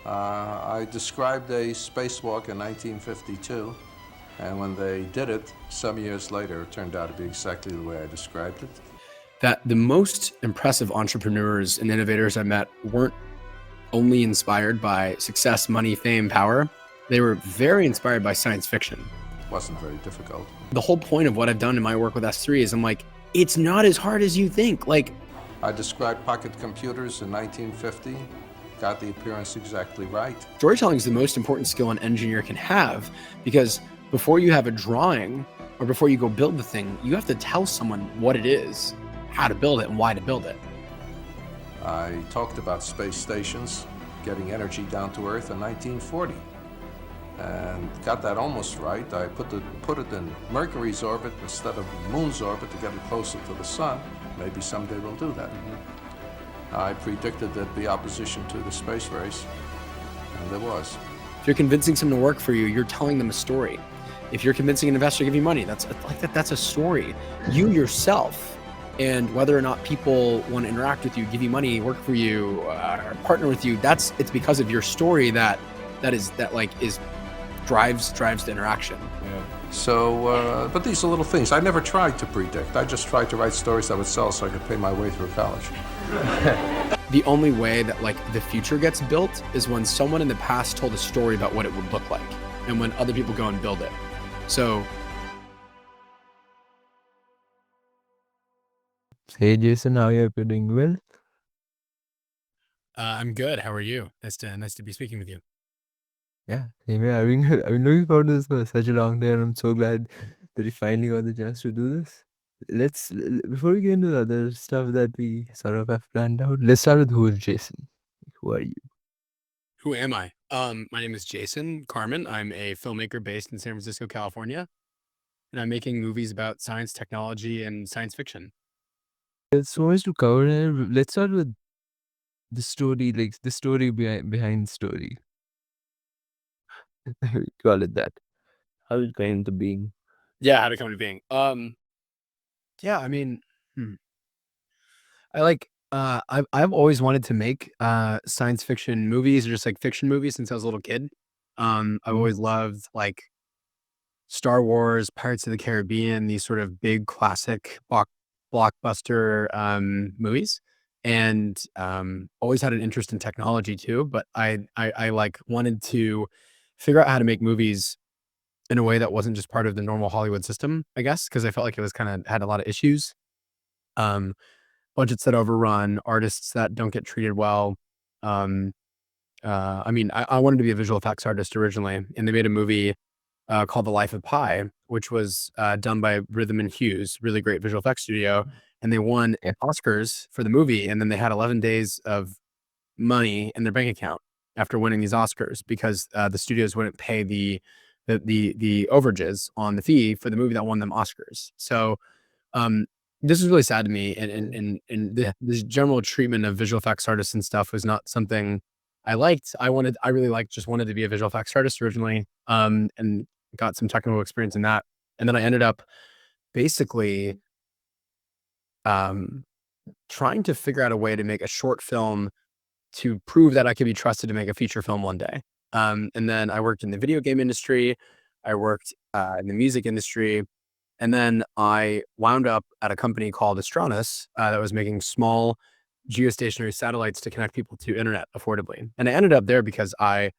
I described a spacewalk in 1952, and when they did it, some years later, it turned out to be exactly the way I described it. That the most impressive entrepreneurs and innovators I met weren't only inspired by success, money, fame, power. They were very inspired by science fiction. It wasn't very difficult. The whole point of what I've done in my work with S3 is I'm like, it's not as hard as you think. Like, I described pocket computers in 1950, got the appearance exactly right. Storytelling is the most important skill an engineer can have, because before you have a drawing or before you go build the thing, you have to tell someone what it is, how to build it, and why to build it. I talked about space stations, getting energy down to Earth in 1940, and got that almost right. I put it in Mercury's orbit instead of Moon's orbit to get it closer to the sun. Maybe someday we'll do that. I predicted there'd be opposition to the space race, and there was. If you're convincing someone to work for you, you're telling them a story. If you're convincing an investor to give you money, that's a story. You yourself, and whether or not people want to interact with you, give you money, work for you, or partner with you, it's because of your story that drives the interaction. Yeah. So, but these are little things. I never tried to predict. I just tried to write stories that would sell so I could pay my way through college. The only way that the future gets built is when someone in the past told a story about what it would look like, and when other people go and build it. So, Hey Jason, how are you doing? Well, I'm good. How are you? Nice to be speaking with you. yeah, same here. I've been looking forward to this for such a long time, and I'm so glad that we finally got the chance to do this. Before we get into the other stuff that we sort of have planned out, let's start with who is Jason? Who are you? Who am I? My name is Jason Carman. I'm a filmmaker based in San Francisco, California, and I'm making movies about science, technology, and science fiction. There's so much to cover here. Let's start with the story, like the story behind the story. We call it that. How it came into being. Yeah, how to come to being. Yeah, I mean, I've always wanted to make science fiction movies, or just like fiction movies, since I was a little kid. I've always loved Star Wars, Pirates of the Caribbean, these sort of big classic blockbuster movies, and always had an interest in technology too. But I wanted to figure out how to make movies in a way that wasn't just part of the normal Hollywood system, I guess, because I felt like it was had a lot of issues. Budgets that overrun, artists that don't get treated well. I mean, I wanted to be a visual effects artist originally, and they made a movie called The Life of Pi, which was done by Rhythm and Hughes, really great visual effects studio, and they won Oscars for the movie, and then they had 11 days of money in their bank account after winning these Oscars, because the studios wouldn't pay the overages on the fee for the movie that won them Oscars. So this is really sad to me, and this general treatment of visual effects artists and stuff was not something I liked. I really just wanted to be a visual effects artist originally, and got some technical experience in that. And then I ended up basically trying to figure out a way to make a short film to prove that I could be trusted to make a feature film one day. And then I worked in the video game industry. I worked in the music industry. And then I wound up at a company called Astranis that was making small geostationary satellites to connect people to internet affordably. And I ended up there because I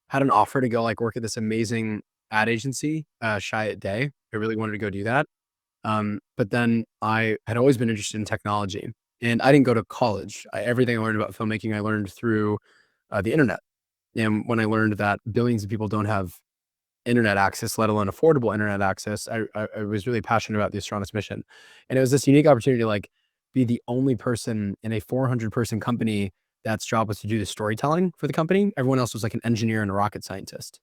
had an offer to go work at this amazing ad agency, Shy at Day. I really wanted to go do that. But then I had always been interested in technology, and I didn't go to college. Everything I learned about filmmaking, I learned through the internet. And when I learned that billions of people don't have internet access, let alone affordable internet access, I was really passionate about the Astranis mission. And it was this unique opportunity to be the only person in a 400-person company that's job was to do the storytelling for the company. Everyone else was an engineer and a rocket scientist.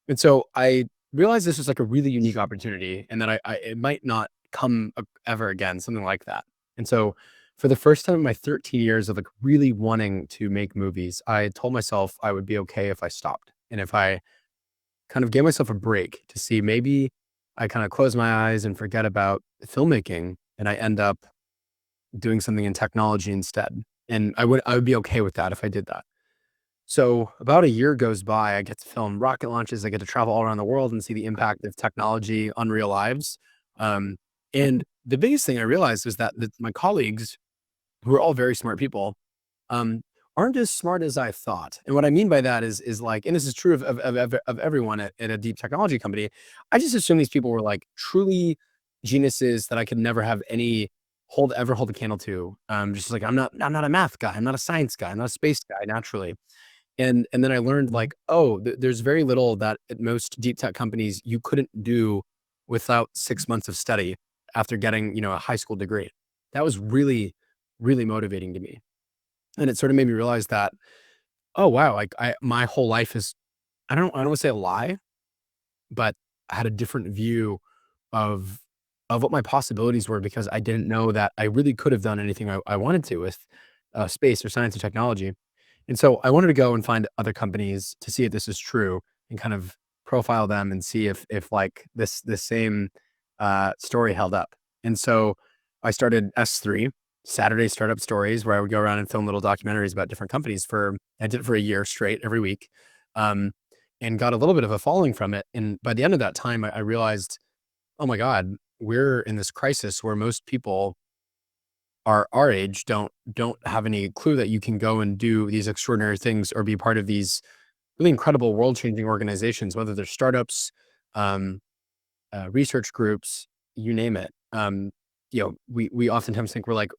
And so I realized this was a really unique opportunity, and that it might not come ever again, something like that. And so for the first time in my 13 years of really wanting to make movies, I told myself I would be okay if I stopped, and if I kind of gave myself a break to see, maybe I kind of close my eyes and forget about filmmaking, and I end up doing something in technology instead. And I would be okay with that if I did that. So about a year goes by, I get to film rocket launches, I get to travel all around the world and see the impact of technology on real lives. Um, and the biggest thing I realized was that my colleagues, who are all very smart people, um, aren't as smart as I thought. And what I mean by that is like, and this is true of everyone at a deep technology company. I just assumed these people were like truly geniuses that I could never have any ever hold a candle to. Just like I'm not a math guy, I'm not a science guy, I'm not a space guy naturally. And then I learned Mhm. like, oh, there's very little that at most deep tech companies you couldn't do without 6 months of study after getting, a high school degree. That was really, really motivating to me. And it sort of made me realize that, oh wow, like my whole life is I don't want to say a lie, but I had a different view of what my possibilities were because I didn't know that I really could have done anything I wanted to with space or science or technology. And so I wanted to go and find other companies to see if this is true and kind of profile them and see if like this same story held up. And so I started S3, Saturday Startup Stories, where I would go around and film little documentaries about different companies I did it for a year straight every week. Um, and got a little bit of a following from it. And by the end of that time, I realized, oh my God, we're in this crisis where most people our age don't have any clue that you can go and do these extraordinary things or be part of these really incredible world-changing organizations, whether they're startups, um, research groups, you name it. We oftentimes think we're like,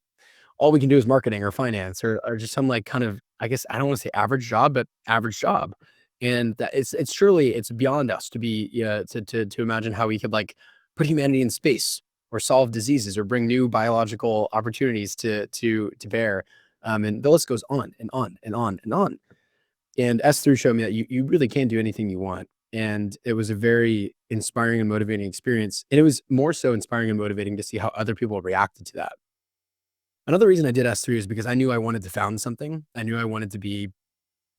all we can do is marketing or finance or just some like kind of, I guess I don't want to say average job, but average job. And that it's surely it's beyond us to be to imagine how we could like put humanity in space or solve diseases or bring new biological opportunities to bear. And the list goes on and on and on and on. And S3 showed me that you really can do anything you want. And it was a very inspiring and motivating experience. And it was more so inspiring and motivating to see how other people reacted to that. Another reason I did S3 is because I knew I wanted to found something. I knew I wanted to be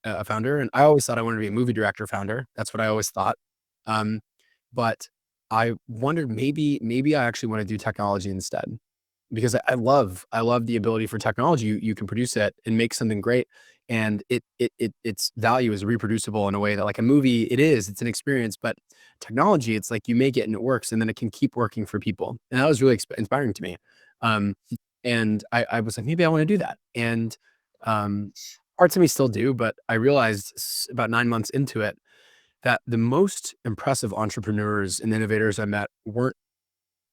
a founder, and I always thought I wanted to be a movie director founder. That's what I always thought. Um, but I wondered maybe I actually want to do technology instead because I love the ability for technology. You can produce it and make something great, and its value is reproducible in a way that like a movie it's an experience, but technology it's like you make it and it works, and then it can keep working for people, and that was really inspiring to me. Um, and I was like maybe I want to do that, and um, parts of me still do, but I realized about 9 months into it that the most impressive entrepreneurs and innovators I met weren't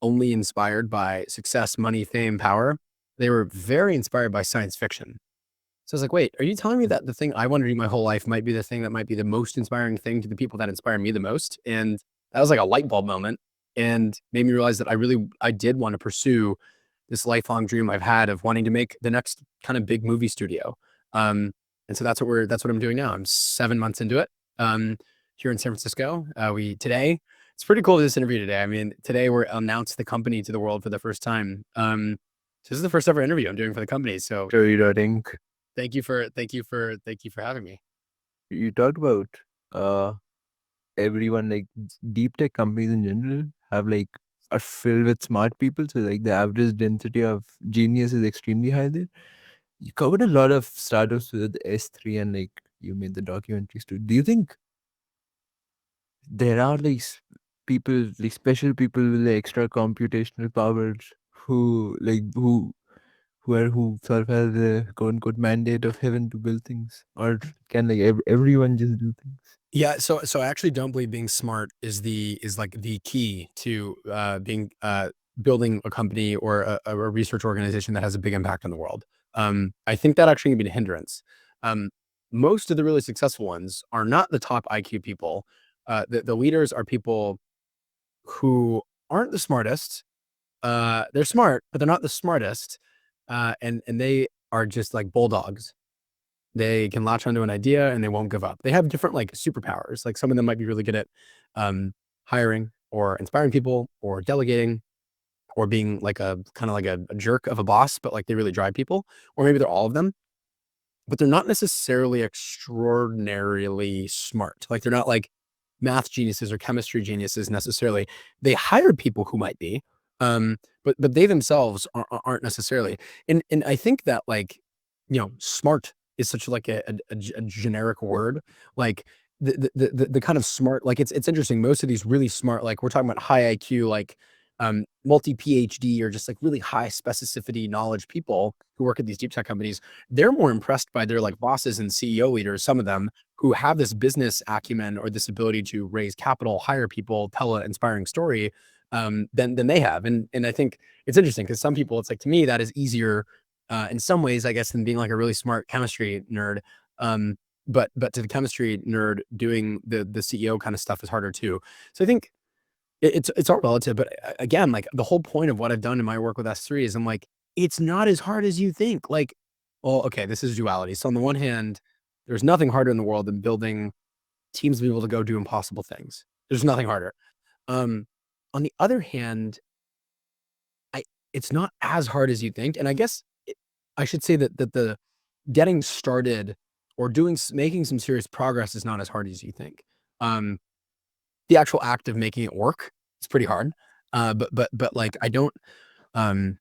only inspired by success, money, fame, power. They were very inspired by science fiction. So I was like, wait, are you telling me that the thing I want to do my whole life might be the thing that might be the most inspiring thing to the people that inspire me the most? And that was like a light bulb moment and made me realize that I did want to pursue this lifelong dream I've had of wanting to make the next kind of big movie studio. Um, and so that's what I'm doing now. I'm 7 months into it. Here in San Francisco. Today, it's pretty cool this interview today. I mean, today we're announced the company to the world for the first time. So this is the first ever interview I'm doing for the company. So So you think thank you for having me. you talked about uh everyone like deep tech companies in general have like are filled with smart people. So like the average density of genius is extremely high there. You covered a lot of startups with S3 and like you made the documentaries too. Do you think there are like people like special people with like extra computational powers who sort of have the quote unquote mandate of heaven to build things, or can like everyone just do things? Yeah, so I actually don't believe being smart is like the key to being building a company or a research organization that has a big impact on the world. I think that actually can be a hindrance. Um, Most of the really successful ones are not the top IQ people. The leaders are people who aren't the smartest. They're smart, but they're not the smartest, and they are just like bulldogs. They can latch onto an idea and they won't give up. They have different like superpowers. Like some of them might be really good at hiring or inspiring people or delegating or being like a kind of like a jerk of a boss, but like they really drive people. Or maybe they're all of them, but they're not necessarily extraordinarily smart. Like they're not like math geniuses or chemistry geniuses necessarily. They hire people who might be, but they themselves aren't necessarily. And I think that like smart is such like a generic word. Like the kind of smart, like it's interesting. Most of these really smart, like we're talking about high IQ, like multi PhD or just like really high specificity knowledge people who work at these deep tech companies, they're more impressed by their like bosses and CEO leaders, some of them who have this business acumen or this ability to raise capital, hire people, tell an inspiring story than they have. And I think it's interesting because some people, it's like, to me, that is easier in some ways, I guess, than being like a really smart chemistry nerd. But to the chemistry nerd, doing the CEO kind of stuff is harder too. So I think it's all relative. But again, like the whole point of what I've done in my work with S3 is I'm like, it's not as hard as you think. Like, well, okay, this is duality. So on the one hand, there's nothing harder in the world than building teams to be able to go do impossible things. There's nothing harder. Um, on the other hand, I it's not as hard as you think. And I guess I should say that the getting started or making some serious progress is not as hard as you think. Um, the actual act of making it work is pretty hard. But like um,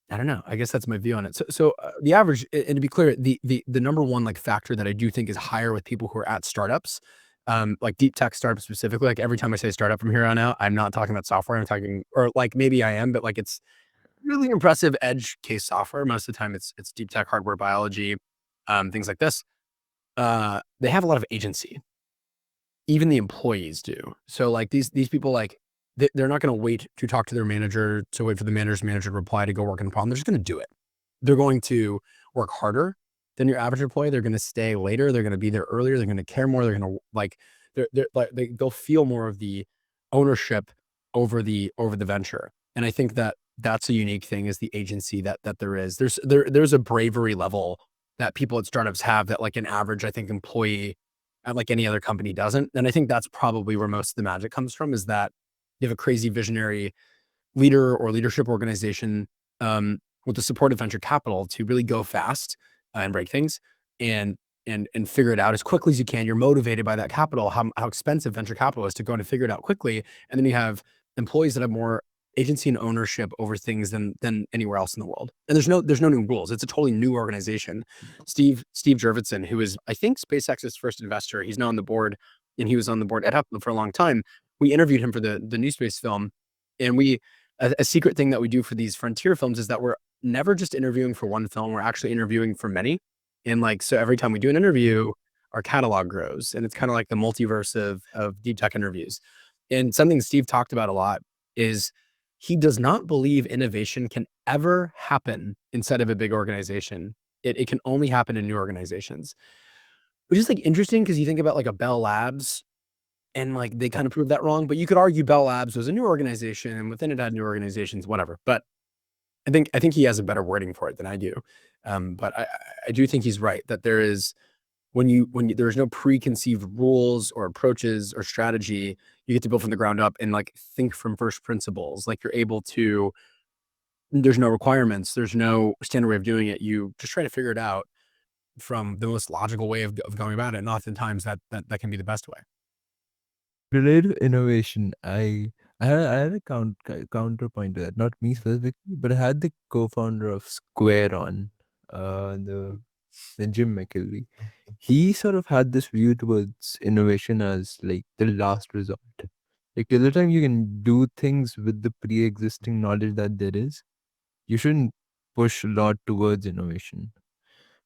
I don't know. I guess that's my view on it. So the average, and to be clear, the number one like factor that I do think is higher with people who are at startups, like deep tech startups specifically. Like every time I say startup from here on out, I'm not talking about software. I'm talking, or like maybe I am, but like it's really impressive edge case software. Most of the time, it's deep tech, hardware, biology, things like this. They have a lot of agency. Even the employees do. So like these people, like they're not going to wait to talk to their manager to wait for the manager's manager to reply to go work on the problem. They're just going to do it. They're going to work harder than your average employee. They're going to stay later. They're going to be there earlier. They're going to care more. They're going to like they'll feel more of the ownership over the venture. And I think that that's a unique thing, is the agency that there is. There's a bravery level that people at startups have that like an average, I think, employee at like any other company doesn't. And I think that's probably where most of the magic comes from, is that you have a crazy visionary leader or leadership organization with the support of venture capital to really go fast and break things and and figure it out as quickly as you can. You're motivated by that capital, how expensive venture capital is, to go and figure it out quickly. And then you have employees that have more agency and ownership over things than anywhere else in the world. And there's no new rules. It's a totally new organization. Steve Jurvetson, who is, I think, SpaceX's first investor, he's now on the board, and he was on the board at Apple for a long time. We interviewed him for the New Space film, and a secret thing that we do for these frontier films is that we're never just interviewing for one film. We're actually interviewing for many. And like, so every time we do an interview, our catalog grows, and it's kind of like the multiverse of deep tech interviews. And something Steve talked about a lot is he does not believe innovation can ever happen inside of a big organization. It can only happen in new organizations, which is like interesting because you think about like a Bell Labs, and like they kind of proved that wrong. But you could argue Bell Labs was a new organization, and within it had new organizations, whatever. But I think he has a better wording for it than I do. But I do think he's right that there is, when there's no preconceived rules or approaches or strategy, you get to build from the ground up and like think from first principles. Like you're able to, there's no requirements, there's no standard way of doing it. You just try to figure it out from the most logical way of going about it. And oftentimes that can be the best way. Related to innovation, I had a counterpoint to that. Not me specifically, but I had the co-founder of Square on, the Jim McKelvey. He sort of had this view towards innovation as like the last resort. Like till the time you can do things with the pre-existing knowledge that there is, you shouldn't push a lot towards innovation.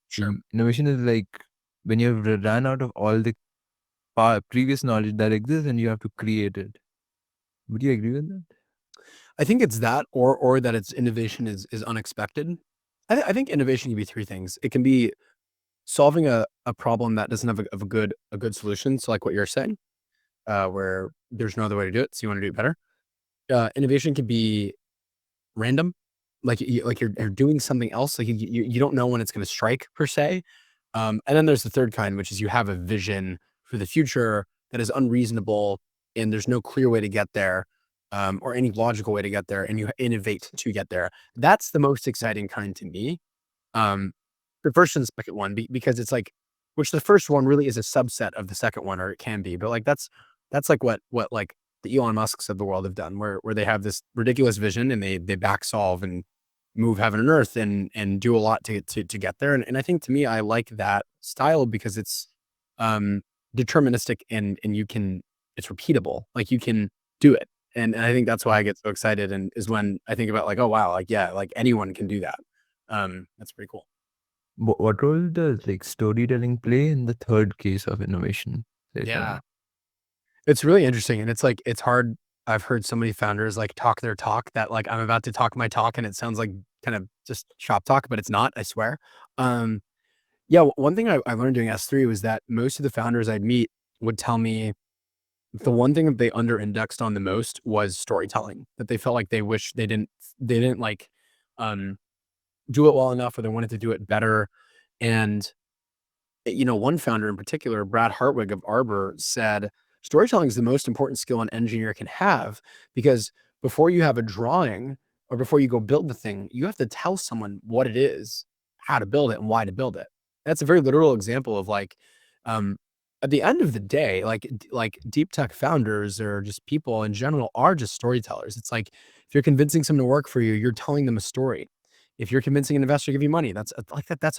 Sure. Innovation is like when you've ran out of all the previous knowledge that exists and you have to create it. Would you agree with that? I think it's that, or that its innovation is unexpected. I think innovation can be three things. It can be solving a problem that doesn't have a good solution. So like what you're saying, where there's no other way to do it, so you want to do it better. Innovation can be random, like you're doing something else, like you don't know when it's going to strike per se. And then there's the third kind, which is you have a vision for the future that is unreasonable, and there's no clear way to get there, or any logical way to get there, and you innovate to get there. That's the most exciting kind to me. Um, the first and second one, because it's like, which the first one really is a subset of the second one, or it can be, but like that's like what like the Elon Musks of the world have done, where they have this ridiculous vision and they back solve and move heaven and earth and do a lot to get there. And I think to me, I like that style because it's deterministic and it's repeatable. Like you can do it. And I think that's why I get so excited and is when I think about like, oh wow, like yeah, like anyone can do that. That's pretty cool. What role does like storytelling play in the third case of innovation? Yeah. It's really interesting, and it's like it's hard. I've heard so many founders, like, talk their talk that, like, I'm about to talk my talk, and it sounds like kind of just shop talk, but it's not, I swear. Um, yeah, one thing I learned doing S3 was that most of the founders I'd meet would tell me the one thing that they under indexed on the most was storytelling, that they felt like they wish they didn't, like, um, do it well enough or they wanted to do it better, and one founder in particular, Brad Hartwig of Arbor, said, storytelling is the most important skill an engineer can have because before you have a drawing or before you go build the thing, you have to tell someone what it is, how to build it, and why to build it. That's a very literal example of like, um, at the end of the day, like deep tech founders or just people in general are just storytellers. It's like if you're convincing someone to work for you, you're telling them a story. If you're convincing an investor to give you money, that's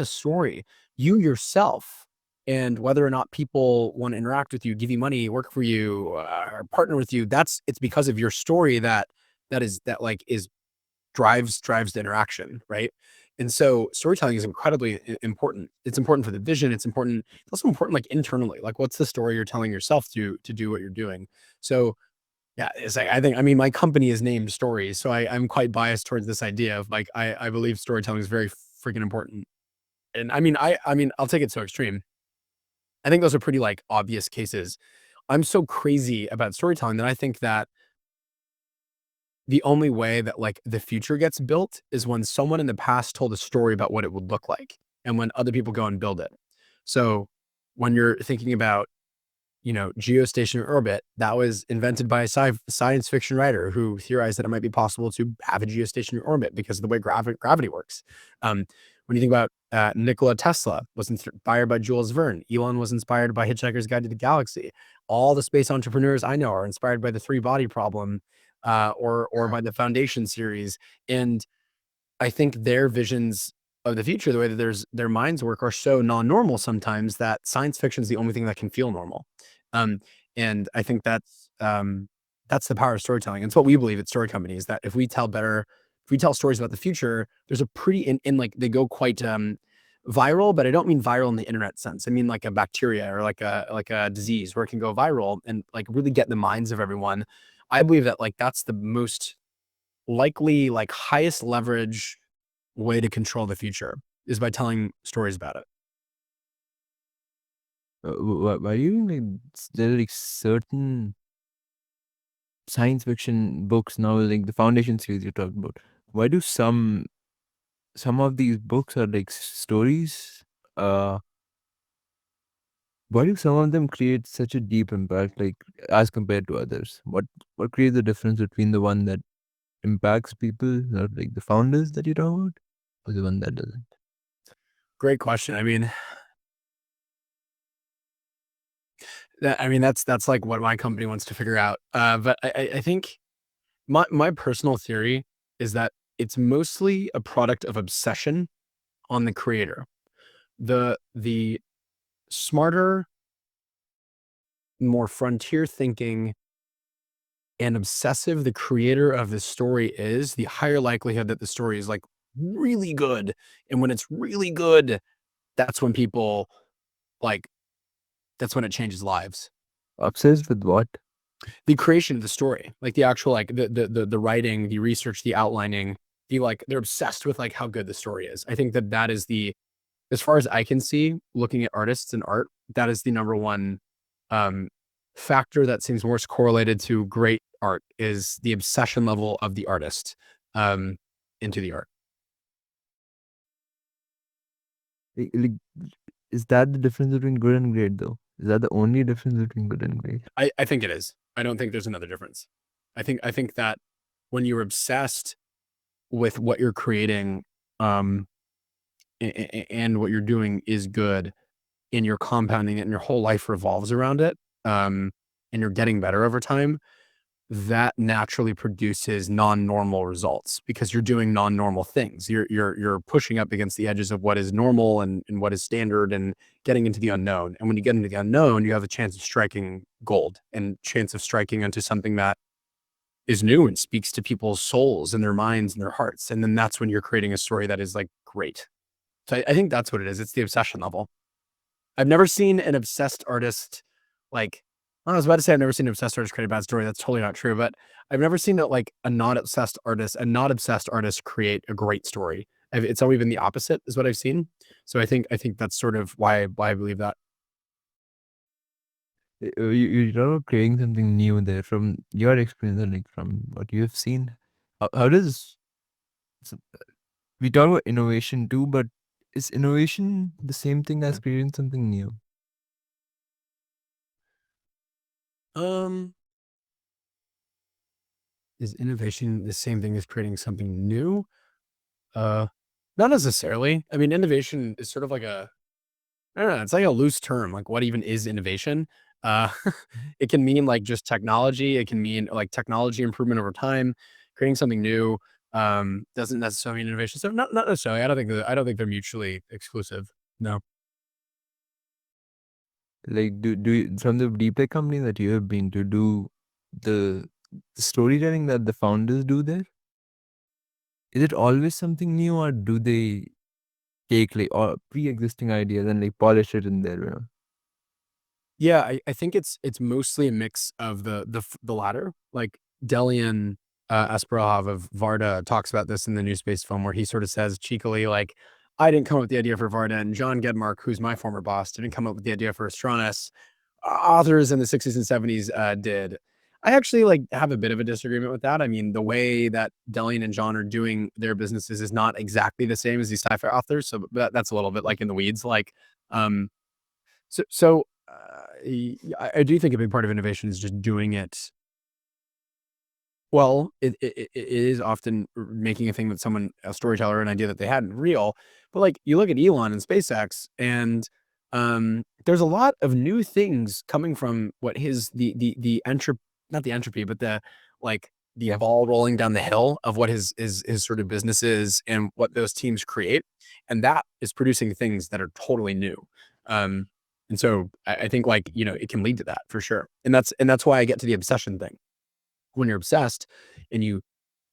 a story. You yourself and whether or not people want to interact with you, give you money, work for you, or partner with you, it's because of your story that like is drives the interaction, right? And so storytelling is incredibly important. It's important for the vision. It's also important like internally. Like what's the story you're telling yourself to do what you're doing? So yeah, it's like I mean, my company is named Stories, so I'm quite biased towards this idea of like I believe storytelling is very freaking important. And I mean, I'll take it so extreme. I think those are pretty like obvious cases. I'm so crazy about storytelling that I think that the only way that like the future gets built is when someone in the past told a story about what it would look like and when other people go and build it. So when you're thinking about geostationary orbit, that was invented by a science fiction writer who theorized that it might be possible to have a geostationary orbit because of the way gravity works. When you think about Nikola Tesla, was inspired by Jules Verne. Elon was inspired by Hitchhiker's Guide to the Galaxy. All the space entrepreneurs I know are inspired by the three body problem, or by the Foundation series. And I think their visions of the future, the way that their minds work, are so non-normal sometimes that science fiction is the only thing that can feel normal. Um, and I think that's the power of storytelling. It's what we believe at Story Company is that if we tell stories about the future, there's a pretty in like they go quite viral, but I don't mean viral in the internet sense. I mean like a bacteria or like a disease where it can go viral and like really get in the minds of everyone. I believe that like that's the most likely like highest leverage way to control the future is by telling stories about it. Why do you think like there are like certain science fiction books now, like the Foundation series you talked about? Why do some of these books are like stories? Uh, why do some of them create such a deep impact, like as compared to others? What creates the difference between the one that impacts people, or like the founders that you talk about, or the one that doesn't? Great question. I mean that's like what my company wants to figure out. But I think my personal theory is that it's mostly a product of obsession on the creator. The smarter, more frontier thinking and obsessive the creator of the story is, the higher likelihood that the story is like really good. And when it's really good, that's when people like that's when it changes lives. Obsessed with what? The creation of the story, like the actual like the writing, the research, the outlining, they're obsessed with like how good the story is. I think that that is the as far as I can see, looking at artists and art, that is the number one um, factor that seems most correlated to great art is the obsession level of the artist um, into the art. Like, is that the difference between good and great, though? Is that the only difference between good and great? I think it is. I don't think there's another difference. I think that when you're obsessed with what you're creating um, and what you're doing is good, and you're compounding it, and your whole life revolves around it, and you're getting better over time, that naturally produces non-normal results because you're doing non-normal things. You're pushing up against the edges of what is normal and what is standard and getting into the unknown. And when you get into the unknown, you have a chance of striking gold and chance of striking into something that is new and speaks to people's souls and their minds and their hearts. And then that's when you're creating a story that is like great. So I think that's what it is. It's the obsession level. I've never seen an obsessed artist like, I was about to say I've never seen an obsessed artist create a bad story. That's totally not true. But I've never seen that like a not obsessed artist create a great story. It's always been the opposite is what I've seen. So I think that's sort of why I believe that. You talk about creating something new there from your experience or like from what you have seen. How does s- we talk about innovation too, but is innovation the same thing as creating something new? Um, is innovation the same thing as creating something new? Uh, Not necessarily. I mean, innovation is sort of like I don't know, it's like a loose term. Like, what even is innovation? Uh, it can mean like just technology. It can mean like technology improvement over time, creating something new. Doesn't necessarily mean innovation. So not necessarily. I don't think they're mutually exclusive. No. Like from the deep tech company that you have been to, do the, the storytelling that the founders do there, is it always something new or do they take like or pre-existing ideas and like polish it in there, you know? Yeah, I think it's mostly a mix of the latter. Like Delian Asperov of Varda talks about this in the New Space film, where he sort of says cheekily, like, I didn't come up with the idea for Varda, and John Gedmark, who's my former boss, didn't come up with the idea for Astranis. Authors in the 60s and 70s did. I actually like have a bit of a disagreement with that. I mean, the way that Delian and John are doing their businesses is not exactly the same as these sci-fi authors. So that's a little bit like in the weeds. Like, um, I do think a big part of innovation is just doing it well. It is often making a thing that a storyteller, an idea that they had real. But like you look at Elon and SpaceX, and there's a lot of new things coming from what the entropy, not the entropy, but the like the ball rolling down the hill of what his sort of business is and what those teams create, and that is producing things that are totally new. Um, and so I think like, it can lead to that for sure. And that's why I get to the obsession thing. When you're obsessed and you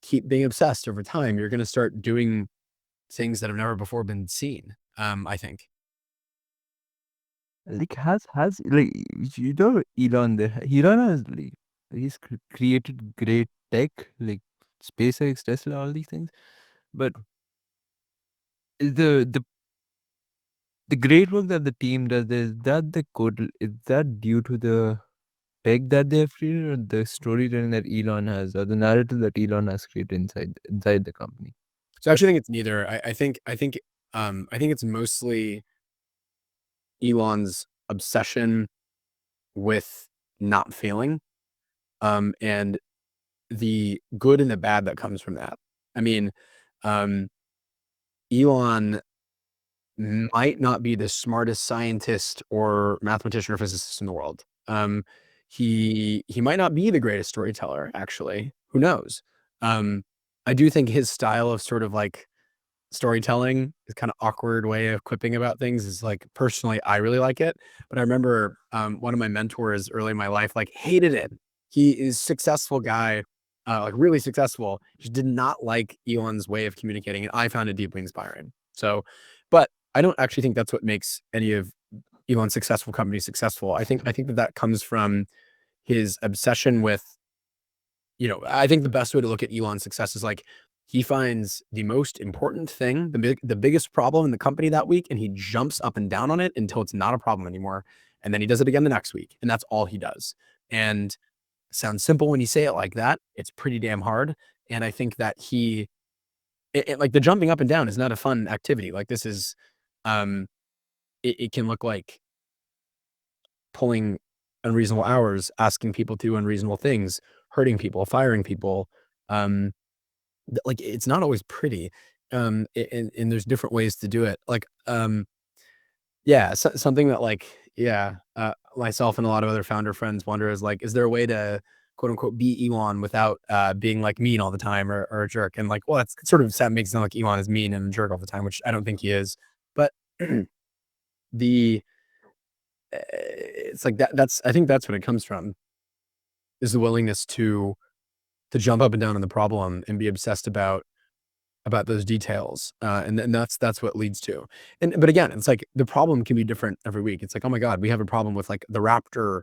keep being obsessed over time, you're going to start doing things that have never before been seen. I think. Like has like you know Elon there. Elon has like he's created great tech like SpaceX, Tesla, all these things. But is the great work that the team does, is that the code, is that due to the tech that they have created or the storytelling that Elon has or the narrative that Elon has created inside the company? So I actually think it's neither. I think it's mostly Elon's obsession with not failing, and the good and the bad that comes from that. I mean, um, Elon might not be the smartest scientist or mathematician or physicist in the world. He might not be the greatest storyteller, actually. Who knows? Um, I do think his style of sort of like storytelling, his kind of awkward way of quipping about things is like personally, I really like it. But I remember one of my mentors early in my life like hated it. He is successful guy, like really successful. Just did not like Elon's way of communicating, and I found it deeply inspiring. So, but I don't actually think that's what makes any of Elon's successful companies successful. I think that comes from his obsession with, I think the best way to look at Elon's success is like he finds the most important thing, the biggest problem in the company that week, and he jumps up and down on it until it's not a problem anymore. And then he does it again the next week. And that's all he does. And it sounds simple when you say it like that. It's pretty damn hard. And I think that like the jumping up and down is not a fun activity. Like this is, um, it can look like pulling unreasonable hours, asking people to do unreasonable things, hurting people, firing people. Um, like it's not always pretty. And there's different ways to do it. Like, yeah, something that like, yeah, myself and a lot of other founder friends wonder is like, is there a way to quote unquote be Elon without being like mean all the time or a jerk. And like, well, that's sort of makes it sound like Elon is mean and a jerk all the time, which I don't think he is. But the it's like that's I think that's what it comes from, is the willingness to jump up and down on the problem and be obsessed about those details. And then that's what leads to. But again, it's like the problem can be different every week. It's like, oh my God, we have a problem with like the Raptor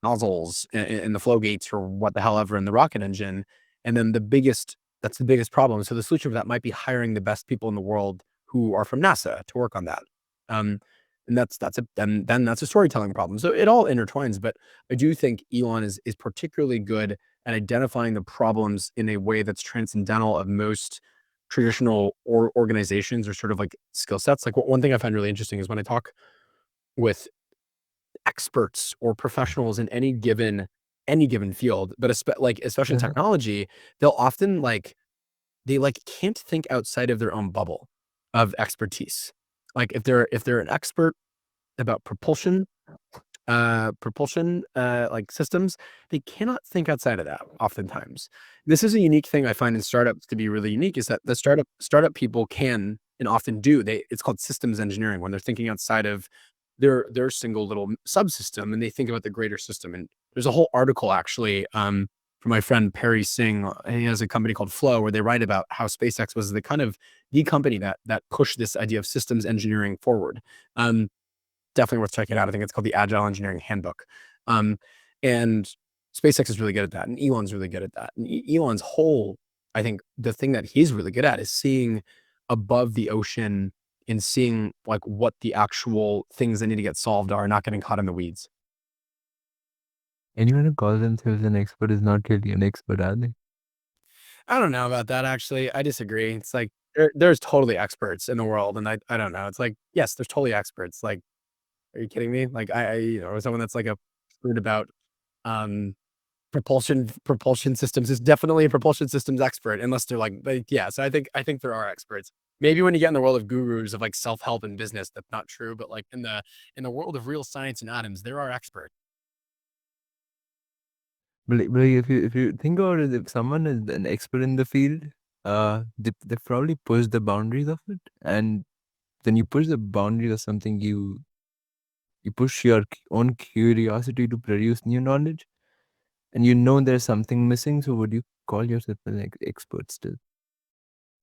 nozzles and the flow gates or what the hell ever in the rocket engine. And then that's the biggest problem. So the solution for that might be hiring the best people in the world who are from NASA to work on that. And then that's a storytelling problem. So it all intertwines. But I do think Elon is particularly good at identifying the problems in a way that's transcendental of most traditional organizations or sort of like skill sets. Like one thing I find really interesting is when I talk with experts or professionals in any given field, but especially in Uh-huh. technology, they'll often they can't think outside of their own bubble of expertise. Like if they're an expert about propulsion like systems, they cannot think outside of that oftentimes. This is a unique thing I find in startups to be really unique, is that the startup people can and often do, it's called systems engineering, when they're thinking outside of their single little subsystem and they think about the greater system. And there's a whole article actually from my friend Perry Singh. He has a company called Flow where they write about how SpaceX was the kind of the company that pushed this idea of systems engineering forward. Definitely worth checking out. I think it's called the Agile Engineering Handbook. Um, and SpaceX is really good at that, and Elon's really good at that. And Elon's whole, I think the thing that he's really good at is seeing above the ocean and seeing like what the actual things that need to get solved are, not getting caught in the weeds. Anyone who calls themselves an expert is not really an expert, are they? I don't know about that actually. I disagree. It's like there's totally experts in the world, and I don't know. It's like, yes, there's totally experts. Like, are you kidding me? Like someone that's like a expert about um propulsion systems is definitely a propulsion systems expert, unless they're like, but yeah. So I think there are experts. Maybe when you get in the world of gurus of like self-help and business, that's not true. But like in the world of real science and atoms, there are experts. But if you think about it, if someone is an expert in the field, they probably push the boundaries of it, and then you push the boundaries of something, you push your own curiosity to produce new knowledge, and you know there's something missing. So would you call yourself an expert still?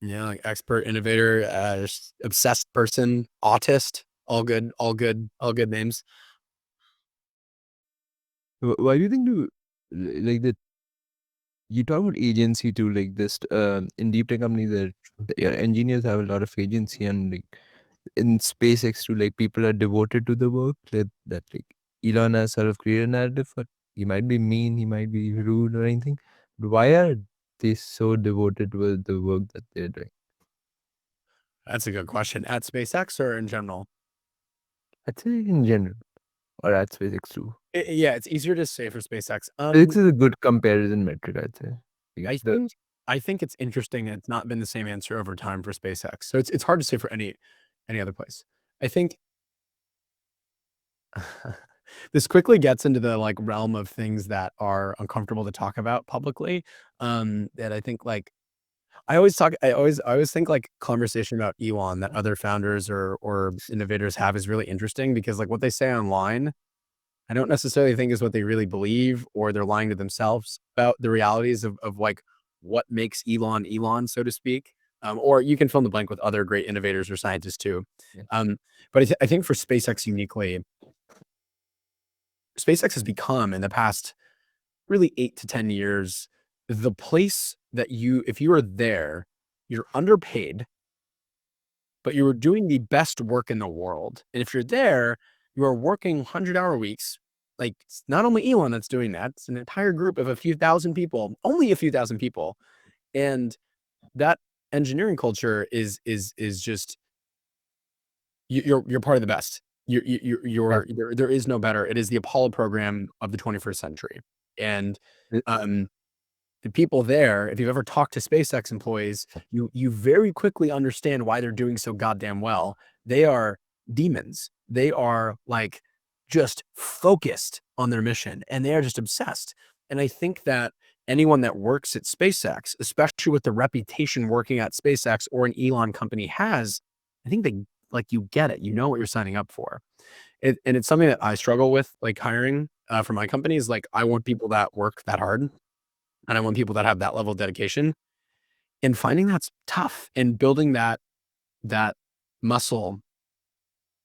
Yeah, like expert, innovator, obsessed person, autist, all good names. Why do you think like that? You talk about agency too, like this in deep tech companies that yeah, engineers have a lot of agency, and like in SpaceX too, like people are devoted to the work. That like Elon has sort of created a narrative. But he might be mean, he might be rude or anything. But why are they so devoted with the work that they're doing? That's a good question. At SpaceX or in general? I'd say in general, or at SpaceX too. Yeah, it's easier to say for SpaceX. This is a good comparison metric, I'd say. Like, I think I think it's interesting that it's not been the same answer over time for SpaceX. So it's hard to say for any other place. I think this quickly gets into the like realm of things that are uncomfortable to talk about publicly. That I think like I always think like conversation about Elon that other founders or innovators have is really interesting, because like what they say online, I don't necessarily think is what they really believe, or they're lying to themselves about the realities of like what makes Elon Elon, so to speak. Or you can fill in the blank with other great innovators or scientists too. yeah. But I think for SpaceX uniquely, SpaceX has become in the past really 8 to 10 years the place that if you are there, you're underpaid, but you are doing the best work in the world. And if you're there, you are working 100-hour weeks. Like, it's not only Elon that's doing that, it's an entire group of a few thousand people, only a few thousand people. And that engineering culture is just you're part of the best. Yeah. There is no better. It is the Apollo program of the 21st century. And Uh, um the people there, if you've ever talked to SpaceX employees, you very quickly understand why they're doing so goddamn well. They are demons. They are like just focused on their mission, and they are just obsessed. And I think that anyone that works at SpaceX, especially with the reputation working at SpaceX or an Elon company has, I think they like you get it. You know what you're signing up for. And it's something that I struggle with, like hiring for my company is like I want people that work that hard, and I want people that have that level of dedication. And finding that's tough, and building that muscle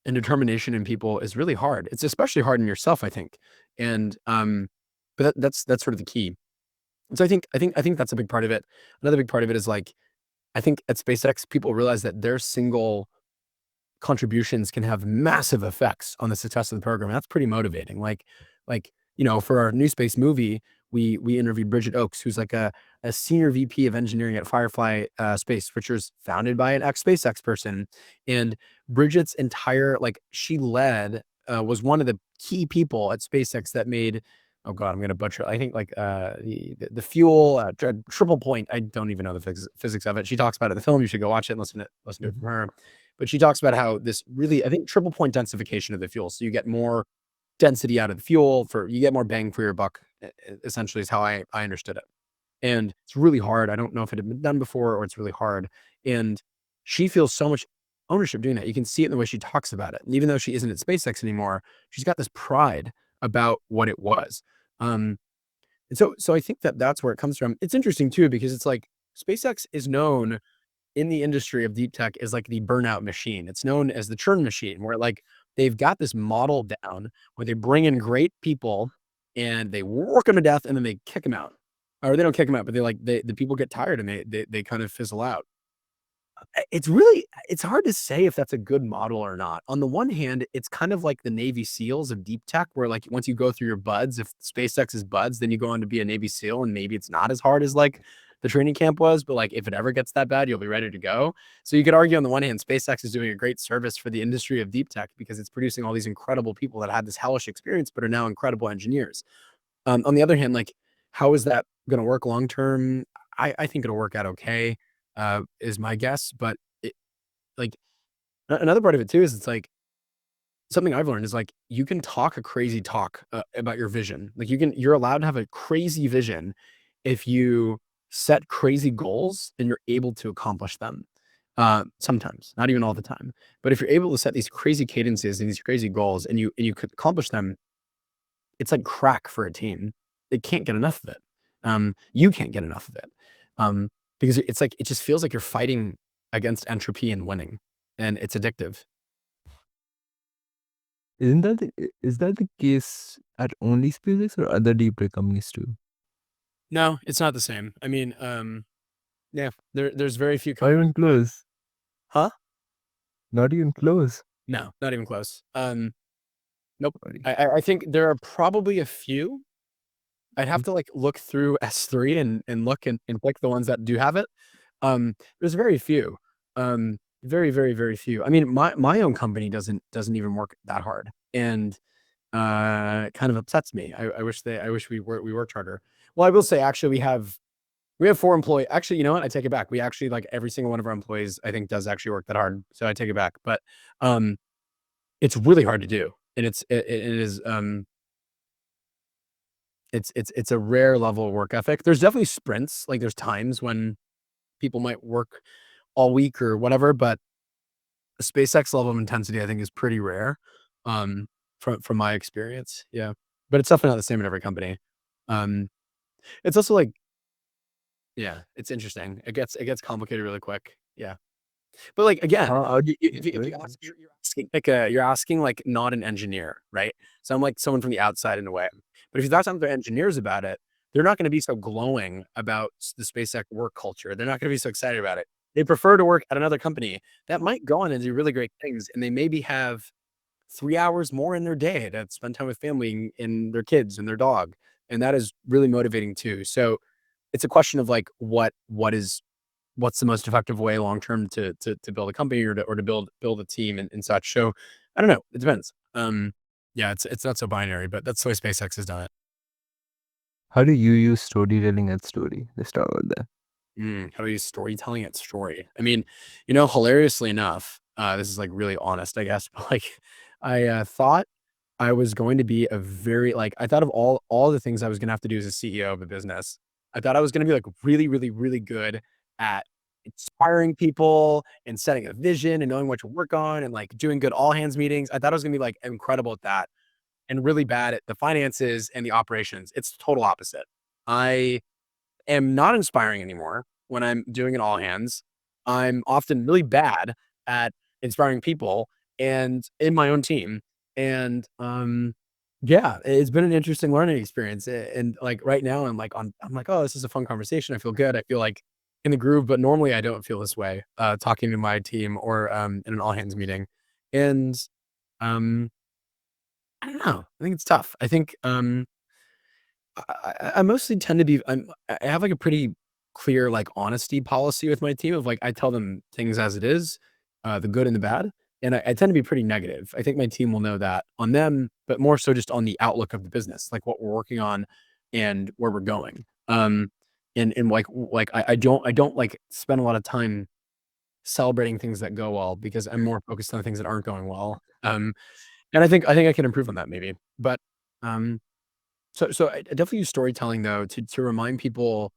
and determination in people is really hard. It's especially hard in yourself, I think. And but that's sort of the key. So I think that's a big part of it. Another big part of it is like I think at SpaceX people realize that their single contributions can have massive effects on the success of the program. And that's pretty motivating. Like for our new space movie, we interviewed Bridget Oakes, who's like a senior VP of engineering at Firefly Space, which was founded by an ex SpaceX person. And Bridget's entire she led was one of the key people at SpaceX that made. Oh God, I'm gonna butcher. I think the fuel triple point. I don't even know the physics of it. She talks about it in the film. You should go watch it and listen to it from her. But she talks about how this really, I think, triple point densification of the fuel. So you get more density out of the fuel you get more bang for your buck, essentially is how I understood it. And it's really hard. I don't know if it had been done before or it's really hard. And she feels so much ownership doing that. You can see it in the way she talks about it. And even though she isn't at SpaceX anymore, she's got this pride about what it was. And so I think that's where it comes from. It's interesting too, because it's like SpaceX is known in the industry of deep tech is like the burnout machine. It's known as the churn machine, where they've got this model down where they bring in great people and they work them to death and then they kick them out. Or they don't kick them out, but the people get tired and they kind of fizzle out. It's hard to say if that's a good model or not. On the one hand, it's kind of like the Navy SEALs of deep tech, where once you go through your buds, if SpaceX is buds, then you go on to be a Navy SEAL, and maybe it's not as hard as the training camp was, but if it ever gets that bad, you'll be ready to go. So you could argue on the one hand, SpaceX is doing a great service for the industry of deep tech because it's producing all these incredible people that had this hellish experience, but are now incredible engineers. On the other hand, how is that going to work long term? I think it'll work out okay, is my guess. But like another part of it too is it's something I've learned is you can talk a crazy talk about your vision. You're allowed to have a crazy vision if you set crazy goals and you're able to accomplish them. Sometimes, not even all the time. But if you're able to set these crazy cadences and these crazy goals and you could accomplish them, it's like crack for a team. They can't get enough of it. You can't get enough of it. Because it's it just feels like you're fighting against entropy and winning, and it's addictive. Is that the case at only SpaceX or other deep tech companies too? No, it's not the same. I mean, yeah, there's very few Not even close. Huh? Not even close. No, not even close. Nope. Sorry. I think there are probably a few. I'd have to look through S3 and look and pick the ones that do have it. There's very few. Very, very, very few. I mean, my own company doesn't even work that hard, and it kind of upsets me. I wish we worked harder. Well, I will say actually we have 4 employees. Actually, you know what? I take it back. We actually every single one of our employees I think does actually work that hard. So I take it back. But it's really hard to do, and it is it's a rare level of work ethic. There's definitely sprints. There's times when people might work all week or whatever, but a SpaceX level of intensity, I think, is pretty rare, from my experience. Yeah, but it's definitely not the same in every company. Um, it's also yeah, it's interesting. It gets complicated really quick. Yeah, but again, How do if you ask, you're asking you're asking not an engineer, right? So I'm someone from the outside in a way. But if you talk to other engineers about it, they're not going to be so glowing about the SpaceX work culture. They're not going to be so excited about it. They prefer to work at another company that might go on and do really great things, and they maybe have 3 hours more in their day to spend time with family and their kids and their dog, and that is really motivating too. So it's a question of what's the most effective way long term to build a company or to build a team and such. So I don't know. It depends. Yeah, it's not so binary, but that's the way SpaceX has done it. How do you use storytelling at Story? Let's start with that. How do you use storytelling at Story? I mean, hilariously enough, this is really honest, I guess, but I thought I was going to be a very like I thought of all the things I was gonna have to do as a CEO of a business. I thought I was gonna be like really, really, really good at inspiring people and setting a vision and knowing what to work on and like doing good all hands meetings. I thought I was gonna be like incredible at that and really bad at the finances and the operations. It's the total opposite. I am not inspiring anymore when I'm doing an all hands. I'm often really bad at inspiring people and in my own team. And yeah, it's been an interesting learning experience. And like right now I'm like, oh, this is a fun conversation. I feel good. I feel like in the groove, but normally I don't feel this way talking to my team or in an all hands meeting. And um I don't know. I think it's tough. I think I mostly tend to be I have, like, a pretty clear, like, honesty policy with my team of, like, I tell them things as it is, the good and the bad, and I tend to be pretty negative. I think my team will know that on them, but more so just on the outlook of the business, like, what we're working on and where we're going. And, like, I don't, like, spend a lot of time celebrating things that go well because I'm more focused on the things that aren't going well. And I think I can improve on that maybe, but, um so I definitely use storytelling though to remind people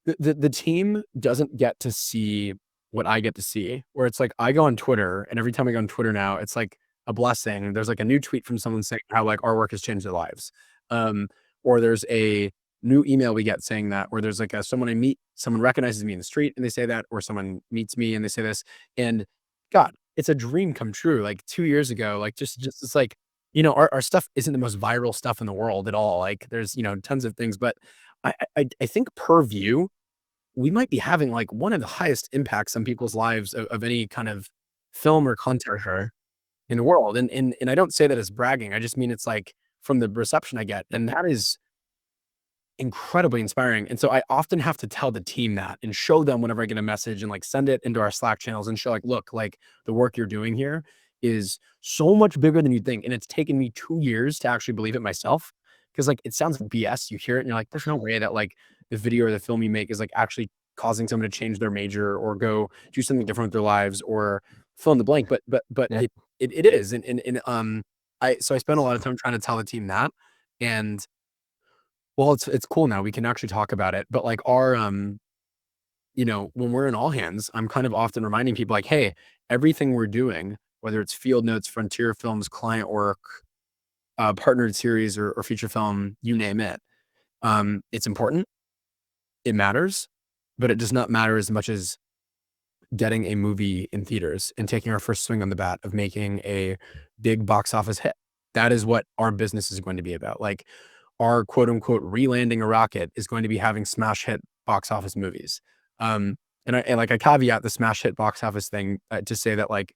the team doesn't get to see what I get to see, where it's like I go on Twitter and every time I go on Twitter now, it's like a blessing. There's like a new tweet from someone saying how like our work has changed their lives. Um, or there's a new email we get saying that, or there's like someone I meet, someone recognizes me in the street and they say that, or someone meets me and they say this. And God, it's a dream come true. Like 2 years ago, like just it's like our stuff isn't the most viral stuff in the world at all. Like there's, tons of things, but I think per view, we might be having like one of the highest impacts on people's lives of any kind of film or content creator in the world. And I don't say that as bragging. I just mean it's like from the reception I get. And that is incredibly inspiring, and so I often have to tell the team that and show them whenever I get a message and, like, send it into our Slack channels and show, like, "Look, like, the work you're doing here is so much bigger than you think," and it's taken me 2 years to actually believe it myself, because like, it sounds like BS, you hear it and you're like, "There's no way that, like, the video or the film you make is, like, actually causing someone to change their major or go do something different with their lives or fill in the blank," but Yeah. it is, I spend a lot of time trying to tell the team that, and well, it's cool now, we can actually talk about it, but, like, when we're in all hands, I'm kind of often reminding people like, "Hey, everything we're doing, whether it's field notes, frontier films, client work, partnered series or feature film, you name it, it's important, it matters, but it does not matter as much as getting a movie in theaters and taking our first swing on the bat of making a big box office hit. That is what our business is going to be about. Like our quote unquote re-landing a rocket is going to be having smash hit box office movies. And like I caveat the smash hit box office thing to say that like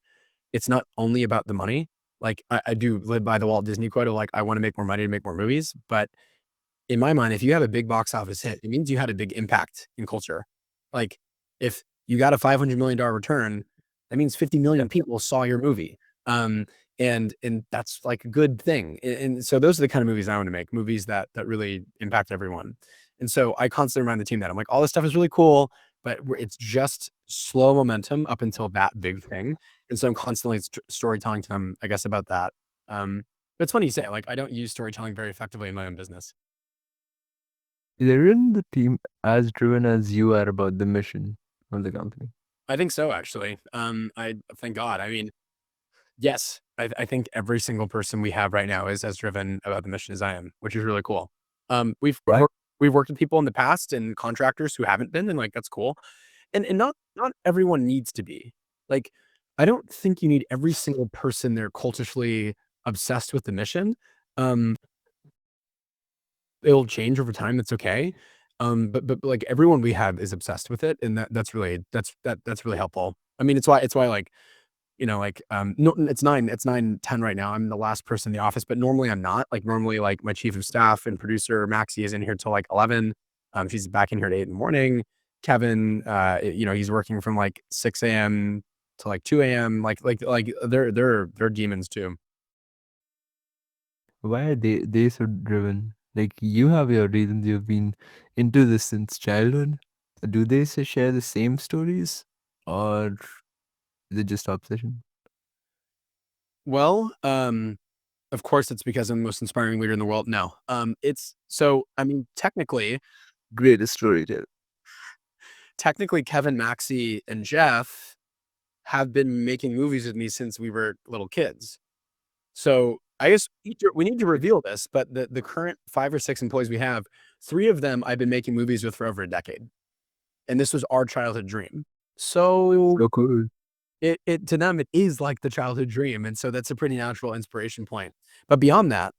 it's not only about the money. Like I do live by the Walt Disney quote of like I want to make more money to make more movies, but in my mind, if you have a big box office hit, it means you had a big impact in culture. Like if you got a $500 million return, that means 50 million people saw your movie. Um, and that's like a good thing. And so those are the kind of movies I want to make, movies that really impact everyone. And so I constantly remind the team that I'm like, all this stuff is really cool, but it's just slow momentum up until that big thing. And so I'm constantly storytelling to them, I guess, about that. But it's funny you say, like, I don't use storytelling very effectively in my own business. Isn't the team as driven as you are about the mission of the company? I think so, actually. I thank God. I mean, yes, I think every single person we have right now is as driven about the mission as I am, which is really cool. Right? We've worked with people in the past and contractors who haven't been, and like that's cool. And not everyone needs to be. Like, I don't think you need every single person there culturally obsessed with the mission. Um, It'll change over time, that's okay. But, like, everyone we have is obsessed with it, and that's really helpful. I mean, it's why, like, no, it's 9:10 right now. I'm the last person in the office, but normally I'm not. Like, normally, like, my chief of staff and producer, Maxie, is in here till, like, 11. She's back in here at 8 in the morning. Kevin, he's working from, like, 6 AM to, like, 2 AM. Like, they're demons too. Why are they so driven? Like you have your reasons. You've been into this since childhood. Do they share the same stories, or is it just obsession? Well, of course it's because I'm the most inspiring leader in the world. No. Technically Greatest storyteller. Kevin, Maxie, and Jeff have been making movies with me since we were little kids. So I guess we need to reveal this, but the current 5 or 6 employees we have, 3 of them I've been making movies with for over a decade. And this was our childhood dream. So So cool. it to them, it is like the childhood dream. And so that's a pretty natural inspiration point. But beyond that,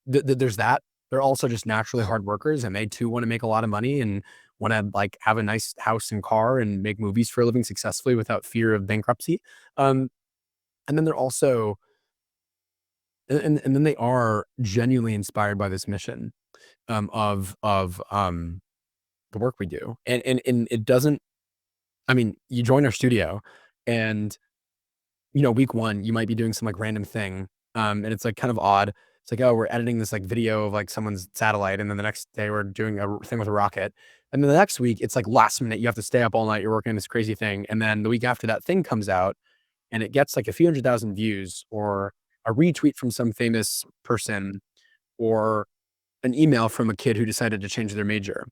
there's that. They're also just naturally hard workers, and they too want to make a lot of money and want to like have a nice house and car and make movies for a living successfully without fear of bankruptcy. Um, and then they're also and then they are genuinely inspired by this mission of the work we do. And it doesn't, I mean, you join our studio and week 1, you might be doing some like random thing. And it's like kind of odd. It's like, oh, we're editing this like video of like someone's satellite. And then the next day we're doing a thing with a rocket. And then the next week, it's like last minute, you have to stay up all night. You're working on this crazy thing. And then the week after that thing comes out and it gets like a few 100,000 views or a retweet from some famous person or an email from a kid who decided to change their major.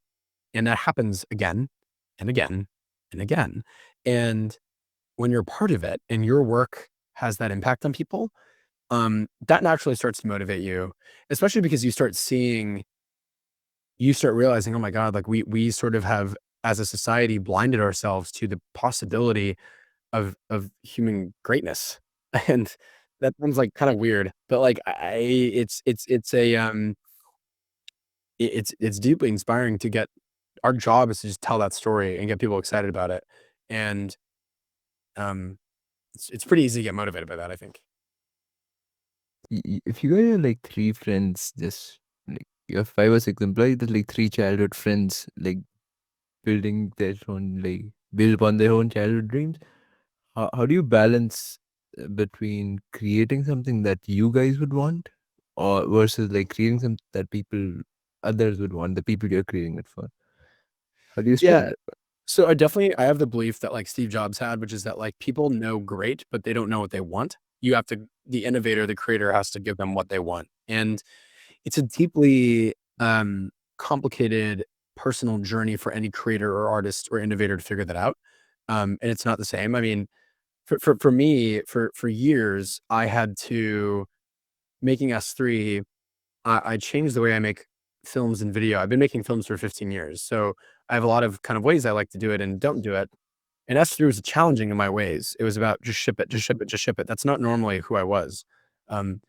And that happens again and again and again. And when you're part of it and your work has that impact on people, that naturally starts to motivate you, especially because you start realizing, oh my God, like we sort of have, as a society, blinded ourselves to the possibility of human greatness. And that sounds like kind of weird, but like it's deeply inspiring to get our job is to just tell that story and get people excited about it. And um it's pretty easy to get motivated by that, I think. If you got like 3 friends, just like you have 5 or 6 employees, there's like 3 childhood friends, like building their own, like build upon their own childhood dreams. How do you balance between creating something that you guys would want, or versus like creating something that others would want, the people you're creating it for? How do you strike Yeah. So I have the belief that like Steve Jobs had, which is that like people know great, but they don't know what they want. The innovator, the creator has to give them what they want. And it's a deeply complicated personal journey for any creator or artist or innovator to figure that out. And it's not the same. I mean, for me, for years, I had to making S3. I changed the way I make films and video. I've been making films for 15 years, so I have a lot of kind of ways I like to do it and don't do it. And S3 was challenging in my ways. It was about just ship it, just ship it, just ship it. That's not normally who I was. Um,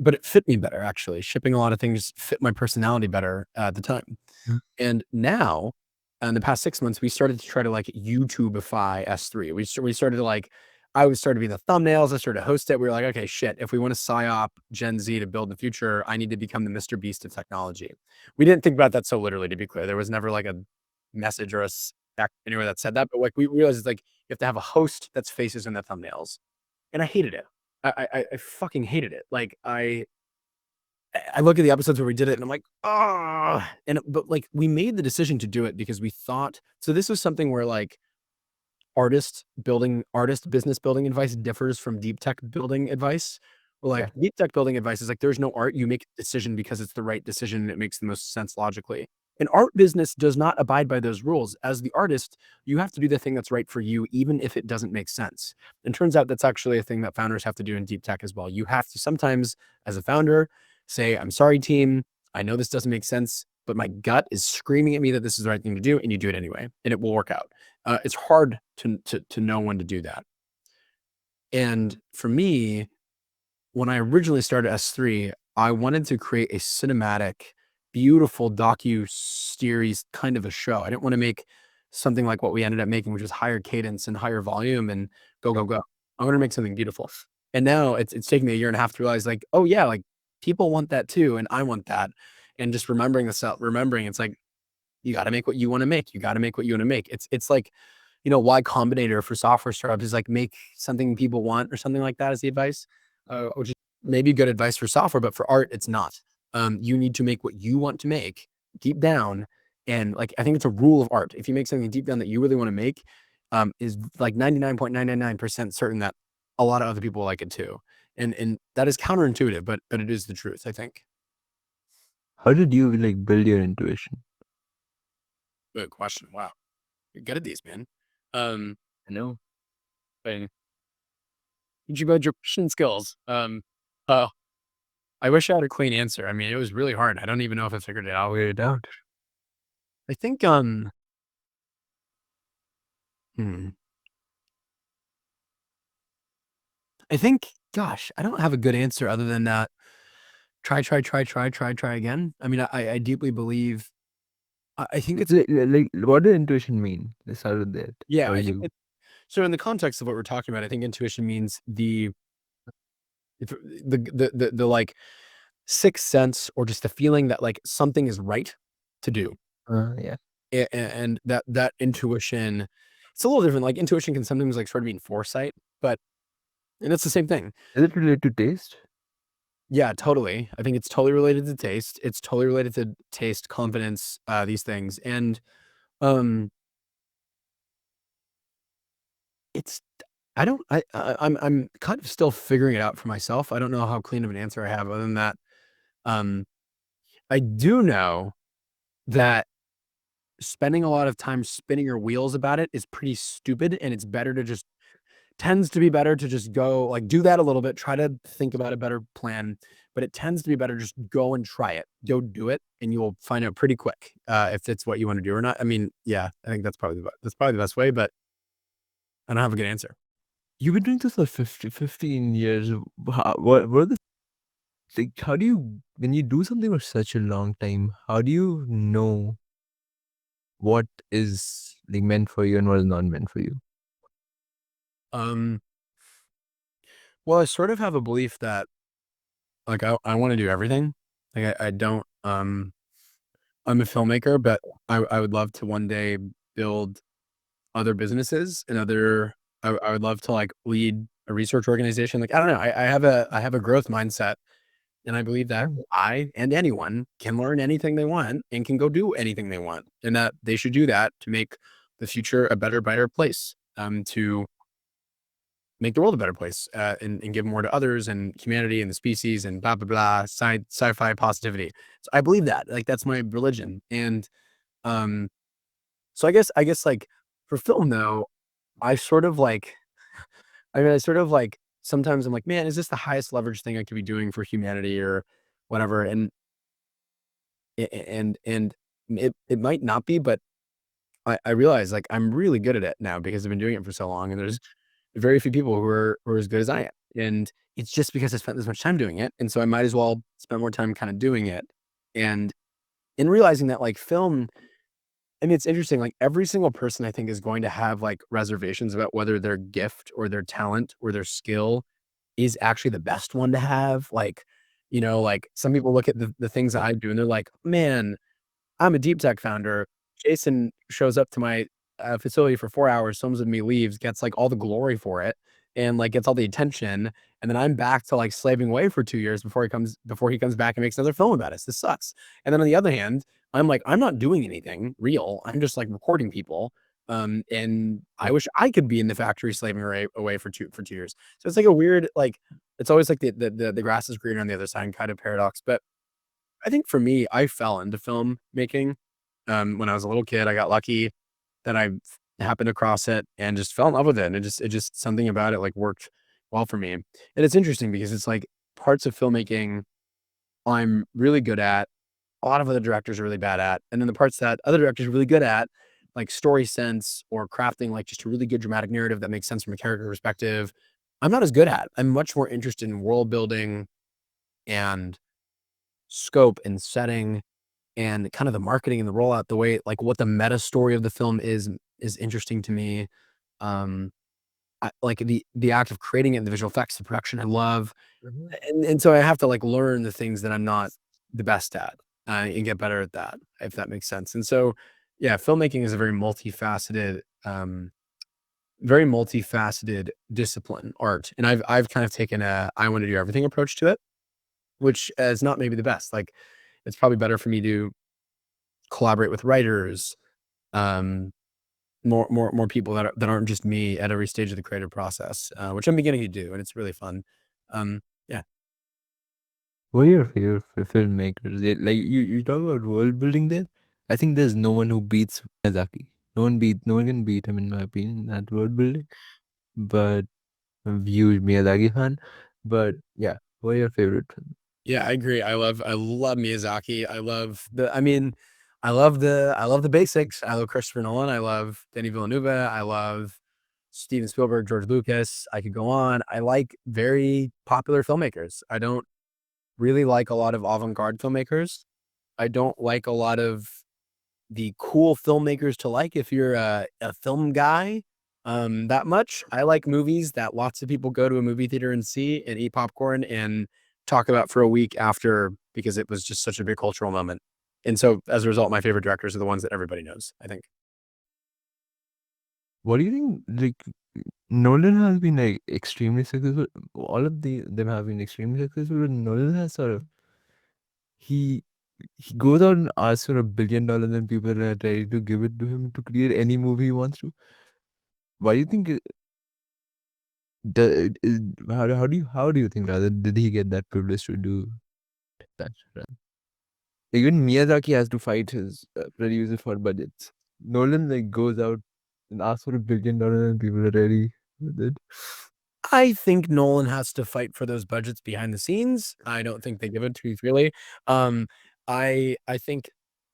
but it fit me better actually. Shipping a lot of things fit my personality better at the time. Mm. And now, in the past 6 months, we started to try to like YouTubeify S3. We started to like, I would start to be the thumbnails. I started to host it. We were like, okay, shit. If we want to psyop Gen Z to build the future, I need to become the Mr. Beast of technology. We didn't think about that so literally, to be clear. There was never like a message or a spec anywhere that said that. But like we realized it's like you have to have a host that's faces in the thumbnails. And I hated it. I fucking hated it. Like I look at the episodes where we did it and I'm like, oh, but like we made the decision to do it because we thought, so this was something where like artist business building advice differs from deep tech building advice. Like Yeah. deep tech building advice is like, there's no art. You make a decision because it's the right decision and it makes the most sense logically. An art business does not abide by those rules. As the artist, you have to do the thing that's right for you, even if it doesn't make sense. And turns out that's actually a thing that founders have to do in deep tech as well. You have to sometimes, as a founder, say, I'm sorry, team. I know this doesn't make sense, but my gut is screaming at me that this is the right thing to do, and you do it anyway, and it will work out. It's hard to know when to do that. And for me, when I originally started S3, I wanted to create a cinematic, beautiful docu-series kind of a show. I didn't want to make something like what we ended up making, which was higher cadence and higher volume and go, go, go. I want to make something beautiful. And now it's taken me a year and a half to realize like, oh yeah, like people want that too, and I want that. And just remembering it's like, you got to make what you want to make. You got to make what you want to make. It's like, Y Combinator for software startups is like make something people want or something like that is the advice, which is maybe good advice for software, but for art, it's not. You need to make what you want to make deep down. And like, I think it's a rule of art. If you make something deep down that you really want to make, is like 99.999% certain that a lot of other people like it too. And that is counterintuitive, but it is the truth, I think. How did you like build your intuition? Good question. Wow. You're good at these, man. Um, I know. but you build your question skills. Uh, I wish I had a clean answer. I mean, it was really hard. I don't even know if I figured it out. Figure it out. I think, hmm, I think, gosh, I don't have a good answer other than try again. I mean, I deeply believe, I think it's, Like, what does intuition mean? Let's start with that. yeah, For I think you. so in the context of what we're talking about, I think intuition means if the like sixth sense or just the feeling that like something is right to do. Yeah. And that intuition, it's a little different. Like intuition can sometimes like sort of mean foresight, but and it's the same thing. Is it related to taste? Yeah, totally. I think it's totally related to taste. It's totally related to taste, confidence, these things. And um it's I don't I'm kind of still figuring it out for myself. I don't know how clean of an answer I have other than that. Um I do know that spending a lot of time spinning your wheels about it is pretty stupid, and it's better to just tends to be better to just go, like, do that a little bit, try to think about a better plan, but it tends to be better just go and try it. Go do it, and you will find out pretty quick, if it's what you wanna do or not. I mean, yeah, I think that's probably the best way, but I don't have a good answer. You've been doing this for 15 years. What are the like, how do you, when you do something for such a long time, how do you know what is like meant for you and what is not meant for you? Um, well, I sort of have a belief that, like, I wanna do everything. Like, I don't, I'm a filmmaker, but I would love to one day build other businesses and I would love to, like, lead a research organization. Like, I don't know, I have a growth mindset, and I believe that I and anyone can learn anything they want and can go do anything they want, and that they should do that to make the future a better, brighter place, to make the world a better place, and give more to others and humanity and the species and blah, blah, blah, sci-fi positivity. So I believe that, like, that's my religion, and, um, so I guess, like, for film, though, I sort of, like I mean, I sort of, like sometimes I'm like, "Man, is this the highest leverage thing I could be doing for humanity or whatever?" And and it might not be, but I realize, like, I'm really good at it now because I've been doing it for so long, and there's very few people who are as good as I am, and it's just because I spent this much time doing it, and so I might as well spend more time kinda doing it, and in realizing that, like, film I mean, it's interesting, like, every single person I think is going to have, like, reservations about whether their gift or their talent or their skill is actually the best one to have, like, like, some people look at the things that I do, and they're like, "Man, I'm a deep tech founder. Jason shows up to my, facility for 4 hours, films with me, leaves, gets, like, all the glory for it, and, like, gets all the attention, and then I'm back to, like, slaving away for 2 years before he comes back and makes another film about us. This sucks. And then on the other hand, I'm like, I'm not doing anything real. I'm just, like, recording people, and I wish I could be in the factory slaving away for 2 years. So it's like a weird, like it's always like the grass is greener on the other side kind of paradox, but I think for me, I fell into filmmaking. When I was a little kid, I got lucky that I happened across it and just fell in love with it. And it just something about it like worked well for me. And it's interesting because it's like parts of filmmaking I'm really good at, a lot of other directors are really bad at, and then the parts that other directors are really good at, like story sense or crafting like just a really good dramatic narrative that makes sense from a character perspective, I'm not as good at. I'm much more interested in world building and scope and setting and kind of the marketing and the rollout, the way like what the meta story of the film is interesting to me. Um, like the act of creating it, and the visual effects, the production, I love, Mhm. and so I have to like learn the things that I'm not the best at, and get better at that, if that makes sense. And so, yeah, filmmaking is a very multifaceted discipline, art, and I've kind of taken a I want to do everything approach to it, which is not maybe the best. Like, it's probably better for me to collaborate with writers, um, more people that aren't just me at every stage of the creative process, which I'm beginning to do, and it's really fun. Um, What are your favorite filmmakers? Like you talk about world building there. I think there's no one who beats Miyazaki. No one can beat him in my opinion, that world building. But I'm a huge Miyazaki fan. But yeah, what are your favorite films? Yeah, I agree. I love Miyazaki. I love the basics. I love Christopher Nolan. I love Denis Villeneuve. I love Steven Spielberg, George Lucas. I could go on. I like very popular filmmakers. I don't really like a lot of avant-garde filmmakers. I don't like a lot of the cool filmmakers to like if you're a film guy that much. I like movies that lots of people go to a movie theater and see and eat popcorn and talk about for a week after because it was just such a big cultural moment. And so as a result, my favorite directors are the ones that everybody knows, I think. What do you think? Like Nolan has been like extremely successful. All of them have been extremely successful. But Nolan has sort of he he goes out and asks for $1 billion, and people are ready to give it to him to create any movie he wants to. Why do you think? How do you think rather did he get that privilege to do that? Even Miyazaki has to fight his producer for budgets. Nolan like goes out and asks for $1 billion, and people are ready with it. I think Nolan has to fight for those budgets behind the scenes. I don't think they give it to you freely. Um, I think,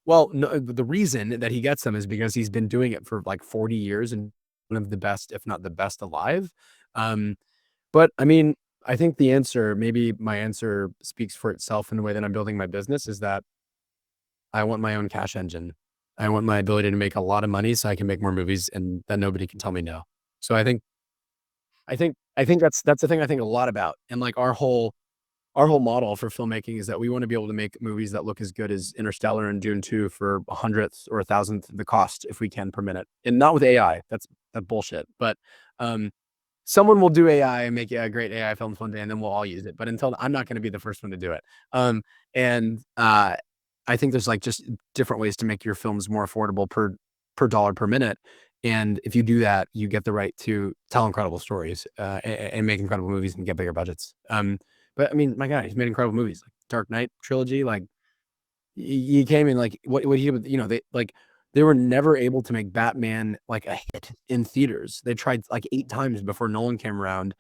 well, no, the reason that he gets them is because he's been doing it for like 40 years and one of the best, if not the best alive. Um, but I mean, I think the answer, maybe my answer speaks for itself in the way that I'm building my business is that I want my own cash engine. I want my ability to make a lot of money so I can make more movies and that nobody can tell me no. So I think that's the thing I think a lot about. And like our whole model for filmmaking is that we want to be able to make movies that look as good as Interstellar and Dune 2 for a hundredth or a thousandth the cost if we can per minute. And not with AI. That bullshit. But um someone will do AI and make great AI films one day and then we'll all use it. But until I'm not going to be the first one to do it. And I think there's like just different ways to make your films more affordable per dollar per minute. And if you do that, you get the right to tell incredible stories and make incredible movies and get bigger budgets. But I mean, my God, he's made incredible movies like Dark Knight trilogy. Like he came in like what he would, they were never able to make Batman like a hit in theaters. They tried like 8 times before Nolan came around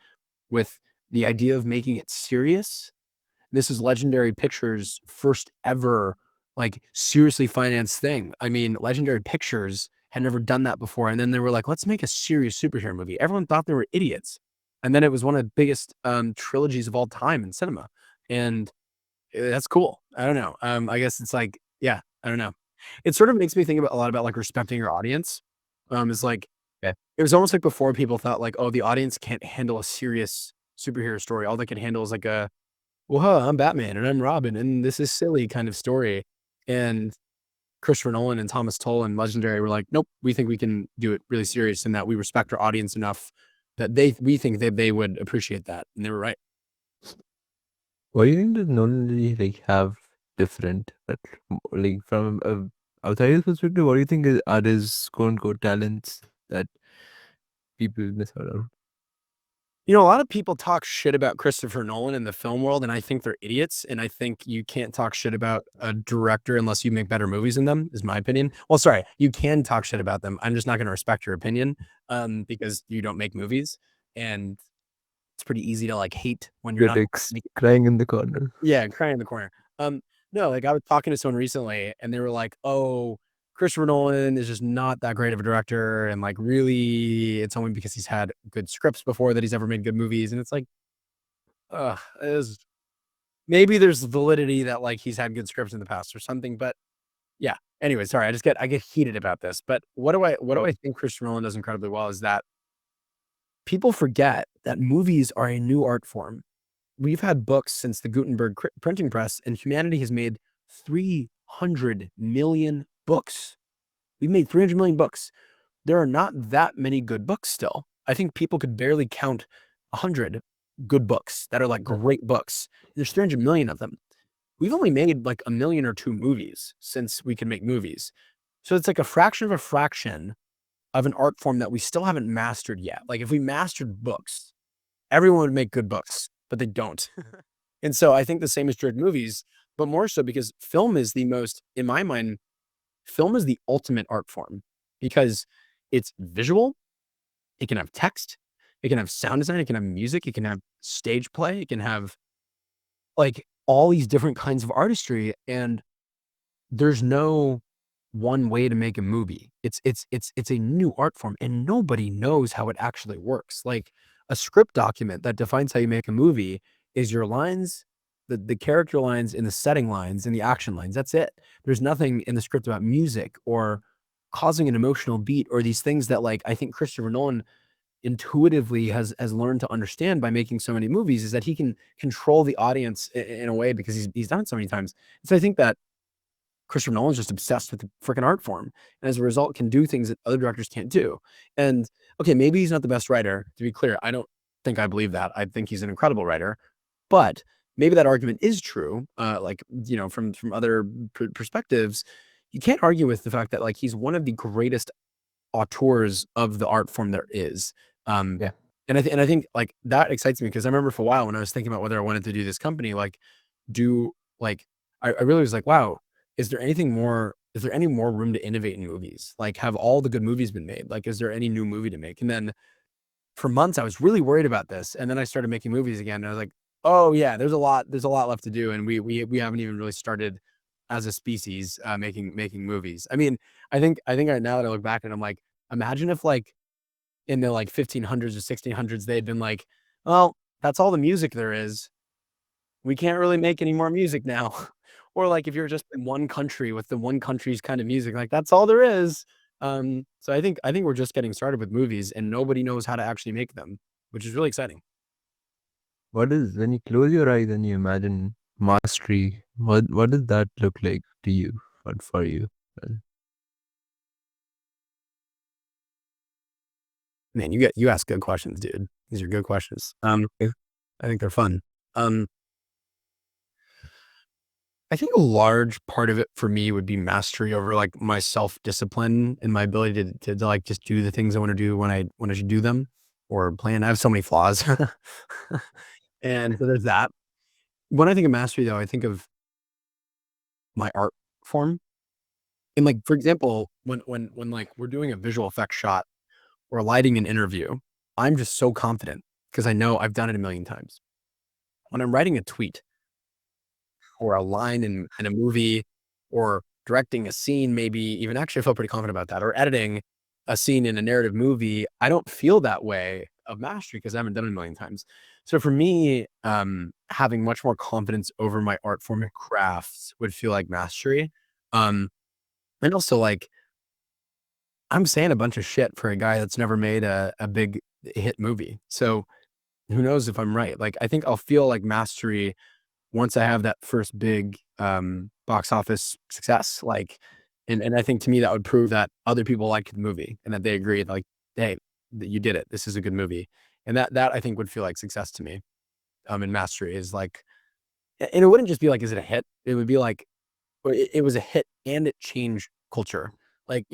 with the idea of making it serious. This is Legendary Pictures' first ever like seriously financed thing. I mean, Legendary Pictures had never done that before, and then they were like, "Let's make a serious superhero movie." Everyone thought they were idiots, and then it was one of the biggest trilogies of all time in cinema, and that's cool. I don't know. I guess it's like, yeah, I don't know. It sort of makes me think about a lot about like respecting your audience. It's like Yeah. it was almost like before people thought like, oh, the audience can't handle a serious superhero story. All they can handle is like a well, huh, I'm Batman and I'm Robin and this is silly kind of story. And Christopher Nolan and Thomas Tull and Legendary were like, nope, we think we can do it really serious and that we respect our audience enough that we think that they would appreciate that. And they were right. What do you think does Nolan really like have different, but like from a outsider's perspective? What do you think are his quote unquote talents that people miss out on? A lot of people talk shit about Christopher Nolan in the film world, and I think they're idiots. And I think you can't talk shit about a director unless you make better movies than them, is my opinion. Well, sorry, you can talk shit about them. I'm just not going to respect your opinion because you don't make movies. And it's pretty easy to like hate when you're not Critics crying in the corner. yeah, crying in the corner. No, like I was talking to someone recently and they were like, "Oh, Christopher Nolan is just not that great of a director, and like really, it's only because he's had good scripts before that he's ever made good movies." And it's like, is maybe there's validity that like he's had good scripts in the past or something, but yeah. Anyway, sorry, I get heated about this. But what do I think Christopher Nolan does incredibly well is that people forget that movies are a new art form. We've had books since the Gutenberg printing press, and humanity has made 300 million books. We've made 300 million books. There are not that many good books still. I think people could barely count 100 good books that are like great books. There's 300 million of them. We've only made like a million or two movies since we can make movies. So it's like a fraction of a fraction of an art form that we still haven't mastered yet. Like if we mastered books, everyone would make good books, but they don't. And so I think the same is true of movies, but more so because film is the most, in my mind, film is the ultimate art form because it's visual, it can have text, it can have sound design, it can have music, it can have stage play, it can have like all these different kinds of artistry. And there's no one way to make a movie. It's a new art form and nobody knows how it actually works. Like a script document that defines how you make a movie is your lines, the character lines and the setting lines and the action lines. That's it. There's nothing in the script about music or causing an emotional beat or these things that like I think Christopher Nolan intuitively has learned to understand by making so many movies is that he can control the audience in a way because he's done it so many times. So I think that Christopher Nolan's just obsessed with the freaking art form, and as a result, can do things that other directors can't do. And okay, maybe he's not the best writer. To be clear, I don't think I believe that. I think he's an incredible writer, but maybe that argument is true. Like from other perspectives, you can't argue with the fact that like he's one of the greatest auteurs of the art form there is. Um, Yeah. and I think like that excites me because I remember for a while when I was thinking about whether I wanted to do this company, like do like I really was like, wow, is there anything more? Is there any more room to innovate in movies? Like, have all the good movies been made? Like, is there any new movie to make? And then for months, I was really worried about this, and then I started making movies again, and I was like, oh yeah, there's a lot left to do, and we haven't even really started as a species making movies. I mean, I think right now that I look back and I'm like, imagine if like in the like 1500s or 1600s they had been like, well, that's all the music there is, we can't really make any more music now. Or like if you're just in one country with the one country's kind of music, like that's all there is. So I think we're just getting started with movies and nobody knows how to actually make them, which is really exciting. What is when you close your eyes and you imagine mastery? What does that look like to you? What for you? Well, Man, you ask good questions, dude. These are good questions. if I think they're fun. Um, I think a large part of it for me would be mastery over like my self-discipline and my ability to like just do the things I want to do when I should do them or plan. I have so many flaws. And so there's that. When I think of mastery though, I think of my art form. And like for example, when like we're doing a visual effects shot or lighting an interview, I'm just so confident because I know I've done it a million times. When I'm writing a tweet or a line in a movie or directing a scene, maybe even actually I feel pretty confident about that, or editing a scene in a narrative movie, I don't feel that way of mastery because I haven't done it a million times. So for me, having much more confidence over my art form and crafts would feel like mastery. Um, and also like I'm saying a bunch of shit for a guy that's never made a big hit movie. So who knows if I'm right? Like I think I'll feel like mastery once I have that first big, box office success, like and I think to me that would prove that other people liked the movie and that they agreed, like, "Hey, you did it. This is a good movie." And that I think would feel like success to me, and mastery is like and it wouldn't just be like, "Is it a hit?" It would be like, well, it was a hit and it changed culture. Like,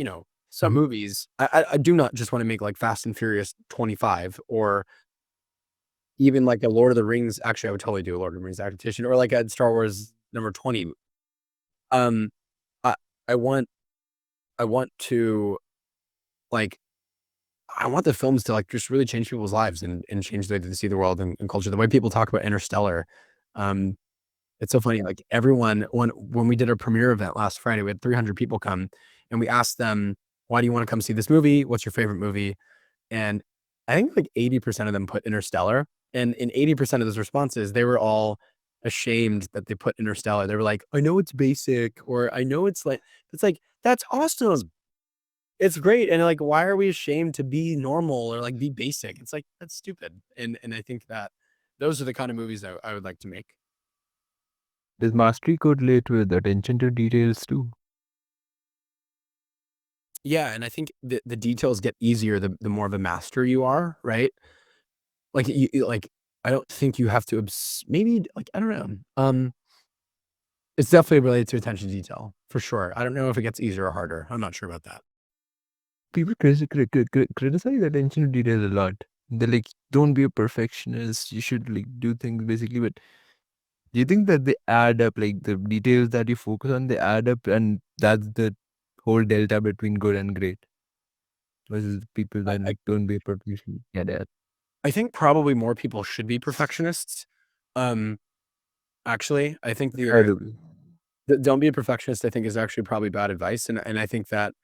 some Mhm. movies I do not just wanna make like Fast and Furious 25 or even like a Lord of the Rings actually, I would totally do a Lord of the Rings adaptation or like a Star Wars number 20. Um, I I want I want to, like I want the films to, like, just really change people's lives and change the way that they see the world and culture. The way people talk about Interstellar, um, it's so funny, like, everyone when we did our premiere event last Friday, we had 300 people come, and we asked them, "Why do you wanna come see this movie? What's your favorite movie?" And I think like 80% of them put Interstellar, and in 80% of those responses, they were all ashamed that they put Interstellar. They were like, "I know it's basic," or "I know it's like, that's awesome. It's great." And like, why are we ashamed to be normal or like be basic? It's like, that's stupid. And I think that those are the kind of movies that I would like to make. does mastery correlate with attention to details too? Yeah, and I think the details get easier the more of a master you are, right? Like like I don't think you have to maybe like I don't know. It's definitely related to attention to detail, for sure. I don't know if it gets easier or harder. I'm not sure about that. People criticize attention to detail a lot. They're like, don't be a perfectionist. You should like do things basically. But Do you think that they add up, like the details that you focus on, they add up, and that's the whole delta between good and great versus the people I, that I don't be proficient? Yeah, that. I think probably more people should be perfectionists. Actually, I think don't be a perfectionist, I think, is actually probably bad advice. And I think that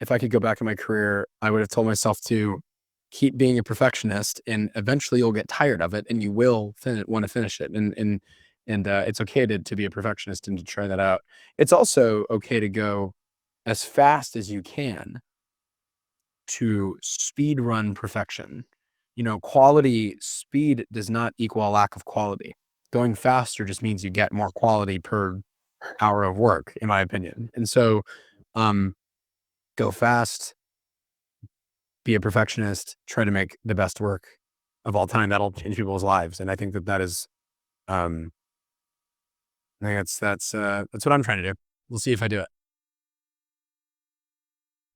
if I could go back in my career, I would have told myself to keep being a perfectionist, and eventually you'll get tired of it and you will want to finish it. And it's okay to be a perfectionist and to try that out. It's also okay to go as fast as you can to speed run perfection. Quality speed does not equal a lack of quality. Going faster just means you get more quality per hour of work, in my opinion. And so, um, go fast, be a perfectionist, try to make the best work of all time. That'll change people's lives. And I think that is, um, I think that's what I'm trying to do. We'll see if I do it.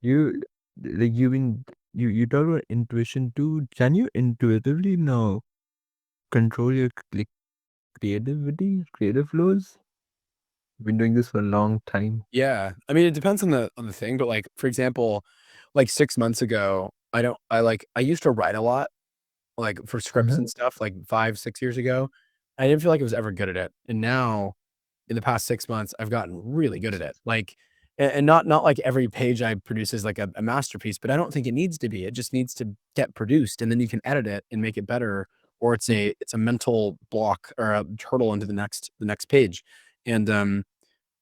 You like you talk about intuition too. Can you intuitively now control your like creativity, creative flows? Been doing this for a long time. Yeah. I mean, it depends on the thing, but like, for example, like 6 months ago, I used to write a lot, like for scripts Uh-huh. and stuff, like 5, 6 years ago. I didn't feel like I was ever good at it. And now in the past 6 months, I've gotten really good at it. Like, and not like every page I produce is like a masterpiece, but I don't think it needs to be. It just needs to get produced, and then you can edit it and make it better, or it's a mental block or a hurdle into the next page. And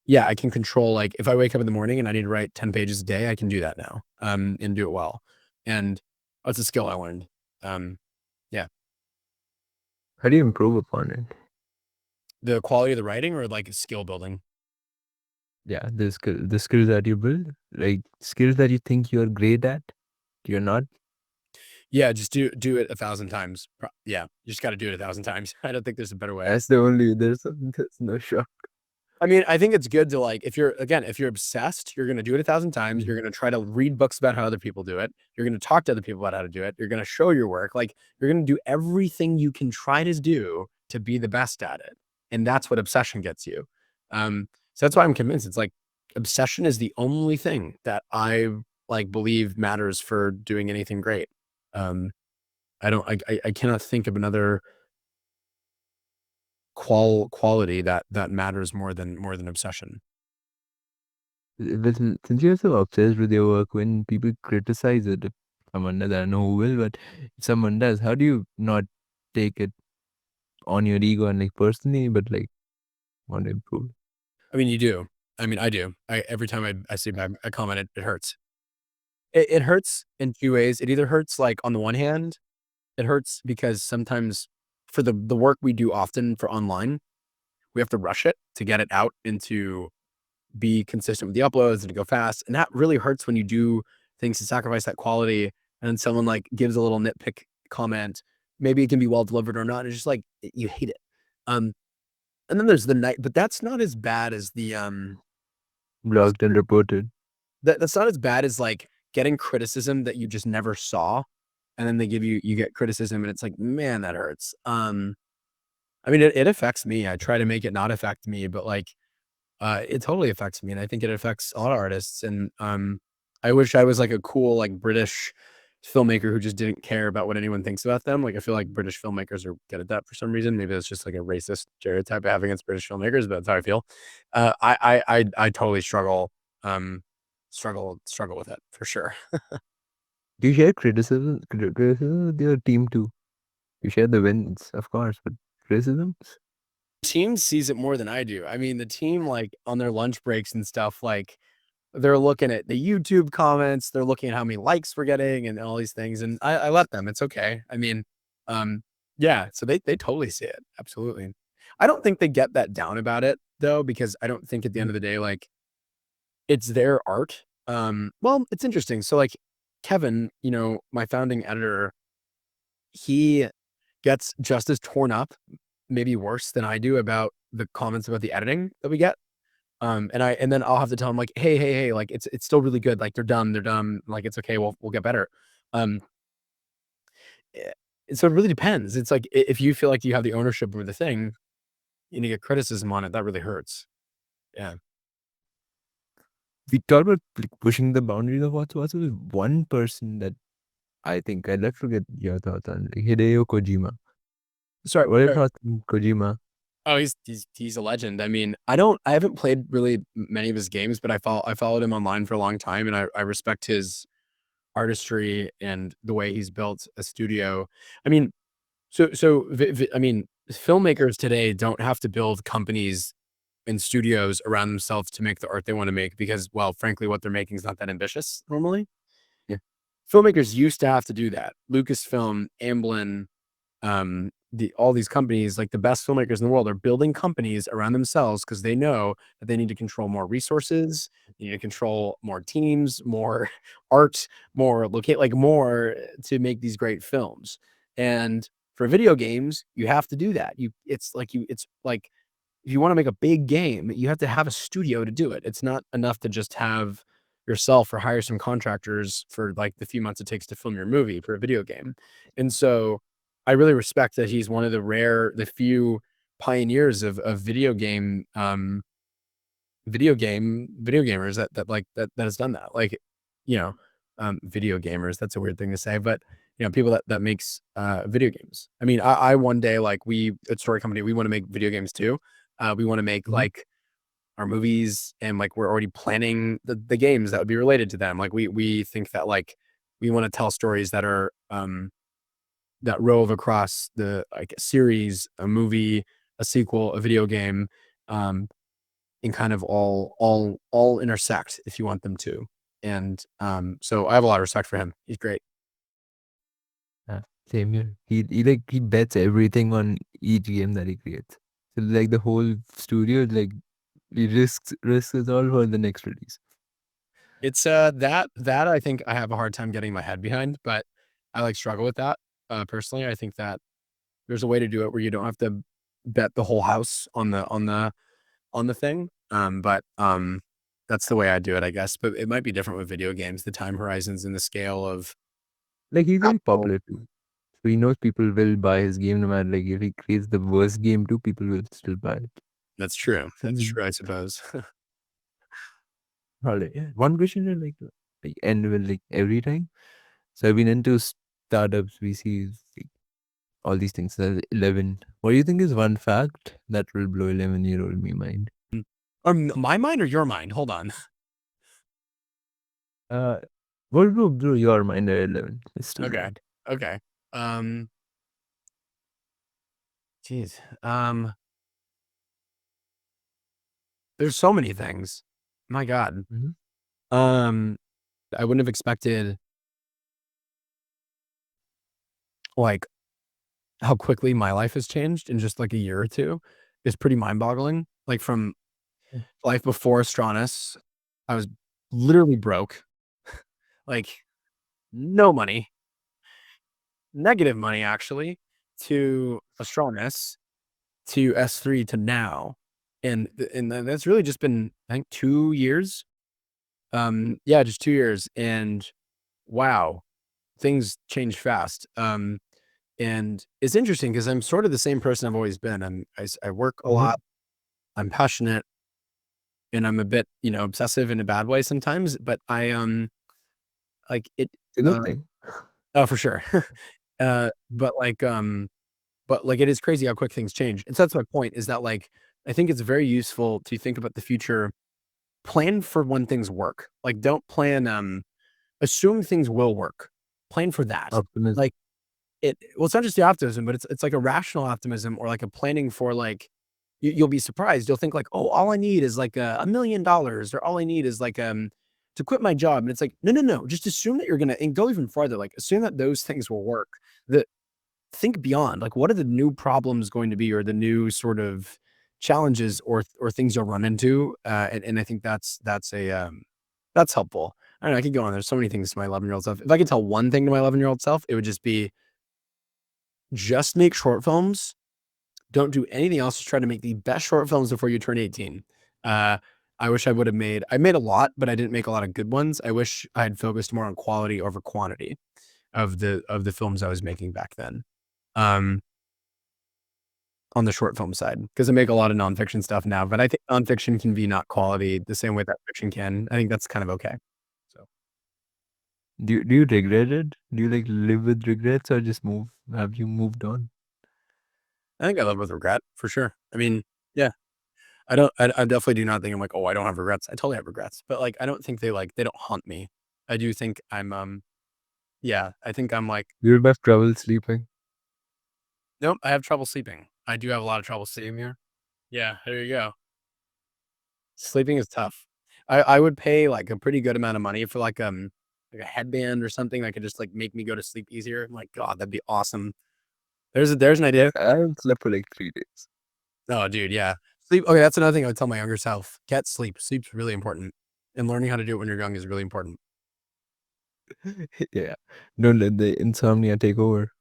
yeah, I can control, like, if I wake up in the morning and I need to write 10 pages a day, I can do that now, and do it well. And that's a skill I learned. Um, yeah. How do you improve upon it? The quality of the writing or like skill building? Yeah, the skills that you build, like skills that you think you're great at, you're not. Yeah, just do it 1,000 times. Yeah, you just gotta do it 1,000 times. I don't think there's a better way. That's the only. There's no shock. I mean, I think it's good to, like, if you're obsessed, you're gonna do it 1,000 times. You're Mhm. gonna try to read books about how other people do it. You're gonna talk to other people about how to do it. You're gonna show your work. Like, you're gonna do everything you can try to do to be the best at it. And that's what obsession gets you. So that's why I'm convinced it's like obsession is the only thing that I like believe matters for doing anything great. Um, I don't I cannot think of another quality that matters more than obsession. But since you're so obsessed with your work, when people criticize it, if someone does, I don't know who will, but if someone does, how do you not take it on your ego and like personally, but like want to improve? I mean, you do. I mean, I do. Every time I see a comment, it hurts. It hurts in 2 ways. It either hurts, like, on the one hand, it hurts because sometimes for the work we do often for online, we have to rush it to get it out and to be consistent with the uploads and to go fast, and that really hurts when you do things to sacrifice that quality, and then someone, like, gives a little nitpick comment. Maybe it can be well delivered or not, it's just, like, you hate it. Um, and then there's the night, but that's not as bad as Blocked and reported. that's not as bad as, like, getting criticism that you just never saw, and then you get criticism, and it's like, "Man, that hurts." I mean, it affects me. I try to make it not affect me, but, like, it totally affects me, and I think it affects a lot of artists, and, I wish I was, like, a cool, like, British filmmaker who just didn't care about what anyone thinks about them. Like, I feel like British filmmakers are good at that for some reason. Maybe it's just, like, a racist stereotype I have against British filmmakers, but that's how I feel. I totally struggle with it for sure. Do you share criticism with your team too? You share the wins, of course, but criticisms? Team sees it more than I do. I mean, the team, like, on their lunch breaks and stuff, like, they're looking at the YouTube comments, they're looking at how many likes we're getting and all these things, and I let them, it's okay. I mean, um, yeah, so they totally see it, absolutely. I don't think they get that down about it, though, because I don't think at the end of the day, like, it's their art. Well, it's interesting. So, like, Kevin, my founding editor, he gets just as torn up, maybe worse than I do about the comments about the editing that we get. And then I'll have to tell them like, hey, like it's still really good. Like they're dumb. Like it's okay. We'll get better. Um, eh, so it really depends. It's like if you feel like you have the ownership of the thing, and you get criticism on it, that really hurts. Yeah. We talked about like pushing the boundaries of what's possible. One person that I think I'd love to get your thoughts on, like Hideo Kojima. Sorry. What are your thoughts on Kojima? Oh, he's a legend. I mean, I haven't played really many of his games, but I followed him online for a long time, and I respect his artistry and the way he's built a studio. I mean, I mean, filmmakers today don't have to build companies and studios around themselves to make the art they want to make because, well, frankly, what they're making is not that ambitious normally. Yeah. Filmmakers used to have to do that. Lucasfilm, Amblin, all these companies, like the best filmmakers in the world, are building companies around themselves because they know that they need to control more resources, they need to control more teams, more art, more more to make these great films. And for video games, you have to do that. It's like if you want to make a big game, you have to have a studio to do it. It's not enough to just have yourself or hire some contractors for like the few months it takes to film your movie for a video game. And so I really respect that he's one of the few pioneers of video gamers that has done that. Like, you know, video gamers, that's a weird thing to say, but people that makes video games. I mean, I one day, like, we at Story Company, we want to make video games too. We want to make Mhm. like our movies, and like we're already planning the games that would be related to them. Like we think that like we want to tell stories that are that rove across the like a series, a movie, a sequel, a video game, um, and kind of all intersect if you want them to. And so I have a lot of respect for him. He's great. Yeah, same here. He bets everything on each game that he creates. So like the whole studio, like he risks it all for the next release. It's that I think I have a hard time getting my head behind, but I like struggle with that. Personally, I think that there's a way to do it where you don't have to bet the whole house on the thing. That's the way I do it, I guess. But it might be different with video games, the time horizons and the scale of Like he's very Oh, popular too. So he knows people will buy his game no matter like if he creates the worst game too, people will still buy it. that's true. So That's he's true, I suppose. probably yeah. One question I like end with like every time. So I've been into startups, VCs, like, all these things. There's 11. What do you think is one fact that will blow 11-year-old me mind? My mind or your mind? Hold on. Uh, what will blow your mind at 11? Let's do Okay. that. Okay. Um, geez. There's so many things. My God. Mhm. Um, I wouldn't have expected like how quickly my life has changed in just like a year or two. Is pretty mind-boggling. Like from Yeah. life before Astranis, I was literally broke, like no money, negative money actually, to Astranis, to S3 to now. And that's really just been, I think, 2 years. Yeah, just 2 years. And wow, things change fast. And it's interesting because I'm sort of the same person I've always been. I work a Mhm. lot. I'm passionate, and I'm a bit, obsessive in a bad way sometimes. But like it. It's a good Uh, thing. oh, for sure. But like it is crazy how quick things change. And so that's my point. Is that like I think it's very useful to think about the future. Plan for when things work. Like don't plan. Assume things will work. Plan for that. Optimism. Like well, it's not just the optimism, but it's like a rational optimism or like a planning for like you'll be surprised. You'll think like, oh, all I need is like $1 million, or all I need is like to quit my job. And it's like, no, no, no. Just assume that you're gonna and go even farther. Like assume that those things will work. That think beyond. Like, what are the new problems going to be, or the new sort of challenges or things you'll run into? And I think that's helpful. I don't know. I could go on. There's so many things to my 11-year-old self. If I could tell one thing to my 11-year-old self, it would just be just make short films. Don't do anything else. Just try to make the best short films before you turn 18. Uh, I wish I made a lot, but I didn't make a lot of good ones. I wish I had focused more on quality over quantity of the films I was making back then. Um, on the short film side because I make a lot of nonfiction stuff now, but I think nonfiction can be not quality the same way that fiction can. I think that's kind of okay. So Do you regret it? Do you like live with regrets or just move? Have you moved on? I think I live with regret for sure. I mean, yeah, I definitely do not think I'm like, oh, I don't have regrets. I totally have regrets, but like, I don't think they don't haunt me. I do think yeah, I think I'm like, You would have trouble sleeping. nope, I have trouble sleeping. I do have a lot of trouble sleeping here. Yeah, there you go. Sleeping is tough. I would pay like a pretty good amount of money for like a headband or something that could just like make me go to sleep easier. I'm like, God, that'd be awesome. There's an idea. I haven't slept for like 3 days. Oh, dude, yeah. Sleep. Okay, that's another thing I would tell my younger self. Get sleep. Sleep's really important, and learning how to do it when you're young is really important. Yeah. Don't let the insomnia take over.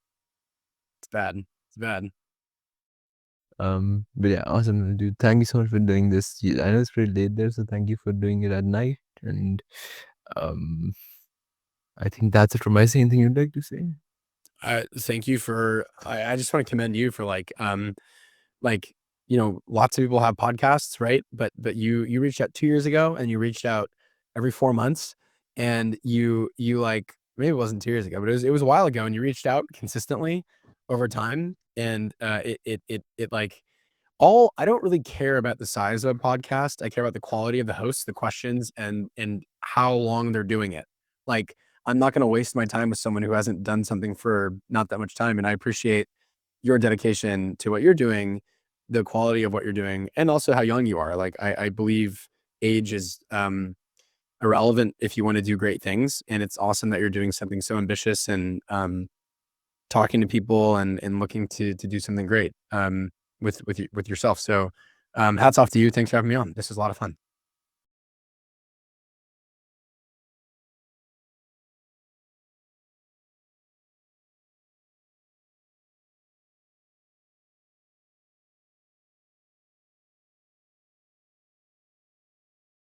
It's bad. It's bad. But yeah, awesome, dude. Thank you so much for doing this. I know it's pretty late there, so thank you for doing it at night. And um, I think that's it from my side. Anything you'd like to say? Thank you for. I just want to commend you for like lots of people have podcasts, right? But you reached out 2 years ago, and you reached out every 4 months, and you like maybe it wasn't 2 years ago, but it was a while ago, and you reached out consistently over time, and it like all I don't really care about the size of a podcast. I care about the quality of the hosts, the questions, and how long they're doing it. Like I'm not going to waste my time with someone who hasn't done something for not that much time, and I appreciate your dedication to what you're doing, the quality of what you're doing, and also how young you are. Like I believe age is irrelevant if you want to do great things, and it's awesome that you're doing something so ambitious and talking to people and looking to do something great with yourself. So hats off to you. Thanks for having me on. This was a lot of fun.